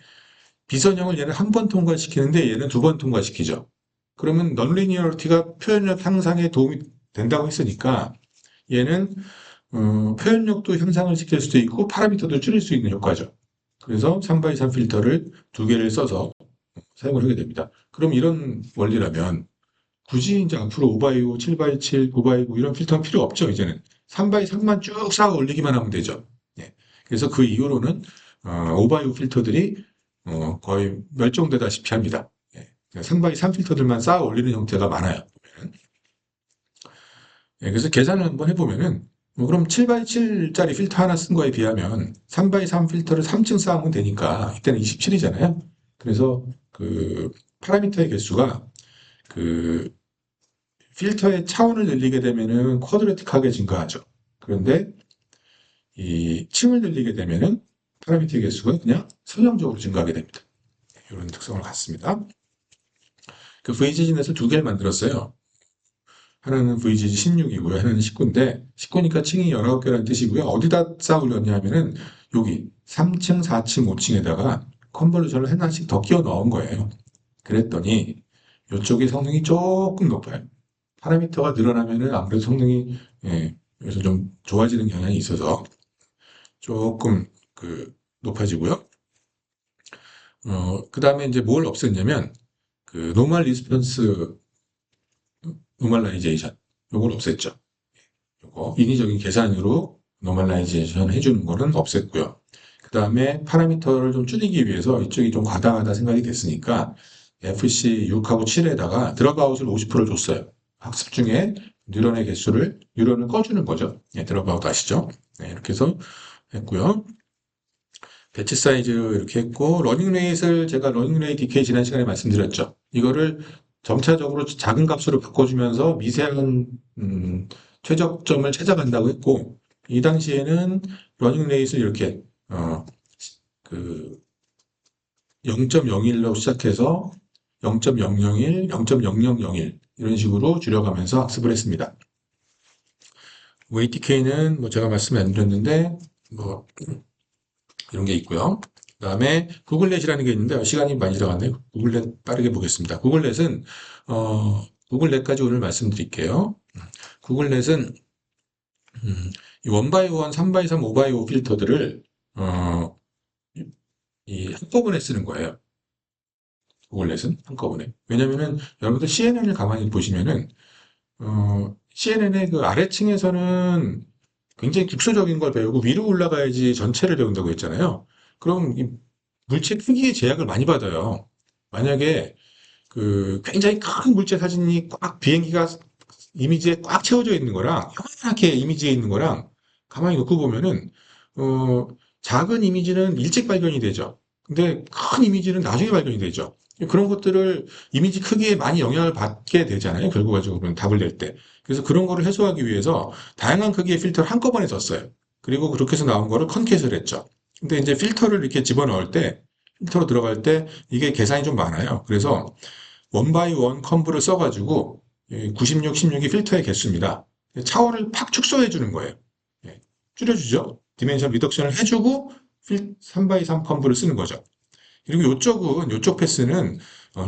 [SPEAKER 1] 비선형을 얘는 한 번 통과시키는데 얘는 두 번 통과시키죠. 그러면 넌리니어리티가 표현력 향상에 도움이 된다고 했으니까 얘는 표현력도 향상을 시킬 수도 있고 파라미터도 줄일 수 있는 효과죠. 그래서 3x3 필터를 두 개를 써서 사용을 하게 됩니다. 그럼 이런 원리라면 굳이 이제 앞으로 5x5, 7x7, 9x9 이런 필터는 필요 없죠, 이제는. 3x3만 쭉 쌓아 올리기만 하면 되죠. 예. 그래서 그 이후로는 5x5 필터들이 거의 멸종되다시피 합니다. 예. 3x3 필터들만 쌓아 올리는 형태가 많아요. 예, 그래서 계산을 한번 해보면은 그럼 7x7짜리 필터 하나 쓴 거에 비하면 3x3 필터를 3층 쌓으면 되니까 이때는 27이잖아요. 그래서 그 파라미터의 개수가 그 필터의 차원을 늘리게 되면은 쿼드레틱하게 증가하죠. 그런데 이 층을 늘리게 되면은 파라미터 개수가 그냥 선형적으로 증가하게 됩니다. 이런 특성을 갖습니다. 그 VGG넷을 두 개를 만들었어요. 하나는 VGG 16이고요. 하나는 19인데 19니까 층이 19개라는 뜻이고요. 어디다 쌓아 올렸냐 하면은 여기 3층, 4층, 5층에다가 컨볼루션을 하나씩 더 끼워 넣은 거예요. 그랬더니 이쪽이 성능이 조금 높아요. 파라미터가 늘어나면은 아무래도 성능이 그래서 좀 좋아지는 경향이 있어서 조금 그 높아지고요. 그 다음에 이제 뭘 없앴냐면 그 노멀 리스폰스 노멀라이제이션 요걸 없앴죠. 요거 인위적인 계산으로 노멀라이제이션 해주는 거는 없앴고요. 그 다음에 파라미터를 좀 줄이기 위해서 이쪽이 좀 과다하다 생각이 됐으니까 FC 6하고 7에다가 드롭아웃을 50%를 줬어요. 학습 중에 뉴런을 꺼주는 거죠. 드롭아웃 아시죠? 네, 이렇게 해서 했고요. 배치 사이즈 이렇게 했고 러닝레이트를 제가 러닝레이트 DK 지난 시간에 말씀드렸죠. 이거를 점차적으로 작은 값으로 바꿔주면서 미세한 최적점을 찾아간다고 했고 이 당시에는 러닝레이트를 이렇게 그 0.01로 시작해서 0.001, 0.0001 이런 식으로 줄여가면서 학습을 했습니다. VTK는 뭐 제가 말씀 안 드렸는데 뭐 이런 게 있고요. 그 다음에 구글넷이라는 게 있는데 시간이 많이 들어갔네요. 구글넷 빠르게 보겠습니다. 구글넷은 구글넷까지 오늘 말씀드릴게요. 구글넷은 이 1x1, 3x3, 5x5 필터들을 이 한꺼번에 쓰는 거예요. 구글넷은 한꺼번에. 왜냐면은 여러분들 CNN을 가만히 보시면은 CNN의 그 아래층에서는 굉장히 기초적인 걸 배우고 위로 올라가야지 전체를 배운다고 했잖아요. 그럼 이 물체 크기의 제약을 많이 받아요. 만약에 그 굉장히 큰 물체 사진이 꽉 비행기가 이미지에 꽉 채워져 있는 거랑 요렇게 이미지에 있는 거랑 가만히 놓고 보면은 작은 이미지는 일찍 발견이 되죠. 근데 큰 이미지는 나중에 발견이 되죠. 그런 것들을 이미지 크기에 많이 영향을 받게 되잖아요. 결과적으로는 답을 낼 때. 그래서 그런 거를 해소하기 위해서 다양한 크기의 필터를 한꺼번에 썼어요. 그리고 그렇게 해서 나온 거를 컨캣을 했죠. 근데 이제 필터를 이렇게 집어넣을 때, 필터로 들어갈 때 이게 계산이 좀 많아요. 그래서 원 바이 원 컴브를 써가지고 96, 16이 필터의 개수입니다. 차원을 팍 축소해 주는 거예요. 예, 줄여주죠. 디멘션 리덕션을 해주고 3 바이 3 컴브를 쓰는 거죠. 그리고 요쪽 패스는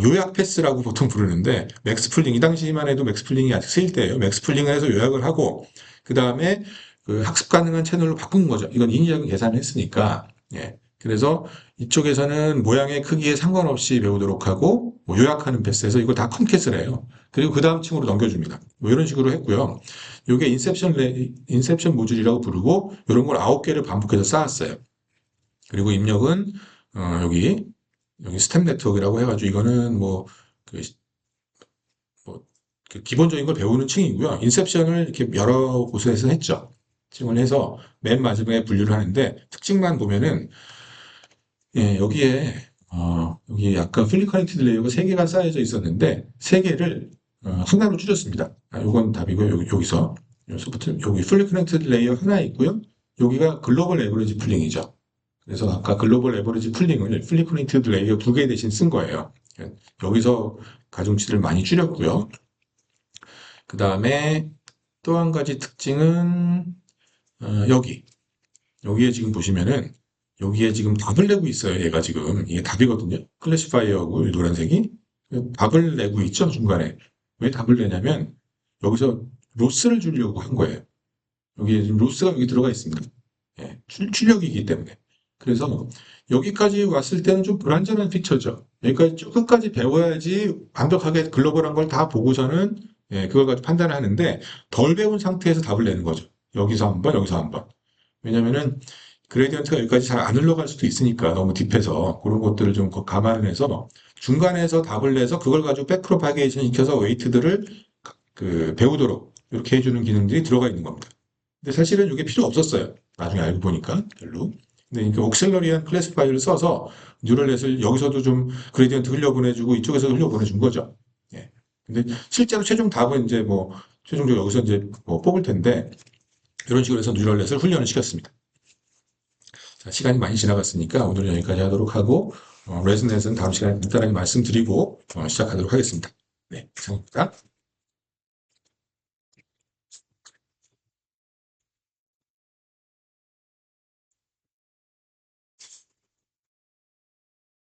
[SPEAKER 1] 요약 패스라고 보통 부르는데 맥스 풀링, 이 당시만 해도 맥스 풀링이 아직 쓰일 때예요. 맥스 풀링을 해서 요약을 하고 그 다음에 그 학습 가능한 채널로 바꾼 거죠. 이건 인위적인 계산을 했으니까. 예. 그래서 이쪽에서는 모양의 크기에 상관없이 배우도록 하고 뭐 요약하는 패스에서 이거 다 컨캣을 해요. 그리고 그 다음 층으로 넘겨줍니다. 뭐 이런 식으로 했고요. 이게 인셉션 모듈이라고 부르고 이런 걸 9개를 반복해서 쌓았어요. 그리고 입력은 여기 스텝 네트워크라고 해가지고 이거는 그, 뭐, 그 기본적인 걸 배우는 층이고요. 인셉션을 이렇게 여러 곳에서 했죠. 층을 해서 맨 마지막에 분류를 하는데 특징만 보면은 예, 여기 약간 풀리 커넥티드 레이어가 3개가 쌓여져 있었는데 3개를 하나로 줄였습니다. 요건 답이고요. 여기서부터 여기 풀리 커넥티드 레이어 하나 있고요. 여기가 글로벌 에버리지 풀링이죠. 그래서 아까 글로벌 에버리지 풀링을 풀리 커넥티드 레이어 2개 대신 쓴 거예요. 여기서 가중치를 많이 줄였고요. 그 다음에 또 한 가지 특징은 여기에 지금 보시면은 여기에 지금 답을 내고 있어요. 얘가 지금 이게 답이거든요. 클래시파이어하고 이 노란색이 답을 내고 있죠. 중간에 왜 답을 내냐면 여기서 로스를 주려고 한 거예요. 여기에 지금 로스가 여기 들어가 있습니다. 예, 출력이기 때문에. 그래서 여기까지 왔을 때는 좀 불완전한 픽처죠. 여기까지 쭉 끝까지 배워야지 완벽하게 글로벌한 걸 다 보고서는 예, 그걸 가지고 판단을 하는데 덜 배운 상태에서 답을 내는 거죠. 여기서 한 번, 여기서 한 번. 왜냐면은 그레디언트가 여기까지 잘 안 흘러갈 수도 있으니까 너무 딥해서 그런 것들을 좀 감안을 해서 중간에서 답을 내서 그걸 가지고 백프로파게이션 시켜서 웨이트들을 배우도록 이렇게 해주는 기능들이 들어가 있는 겁니다. 근데 사실은 이게 필요 없었어요. 나중에 알고 보니까 별로. 근데 이렇게 옥셀러리한 클래스파이어를 써서 뉴럴넷을 여기서도 좀 그레디언트 흘려보내주고 이쪽에서도 흘려보내준 거죠. 예. 근데 실제로 최종 답은 이제 최종적으로 여기서 이제 뽑을 텐데 이런 식으로 해서 뉴럴넷을 훈련을 시켰습니다. 자, 시간이 많이 지나갔으니까 오늘은 여기까지 하도록 하고 레슨넷은 다음 시간에 간단하게 말씀드리고 시작하도록 하겠습니다. 네, 이상입니다.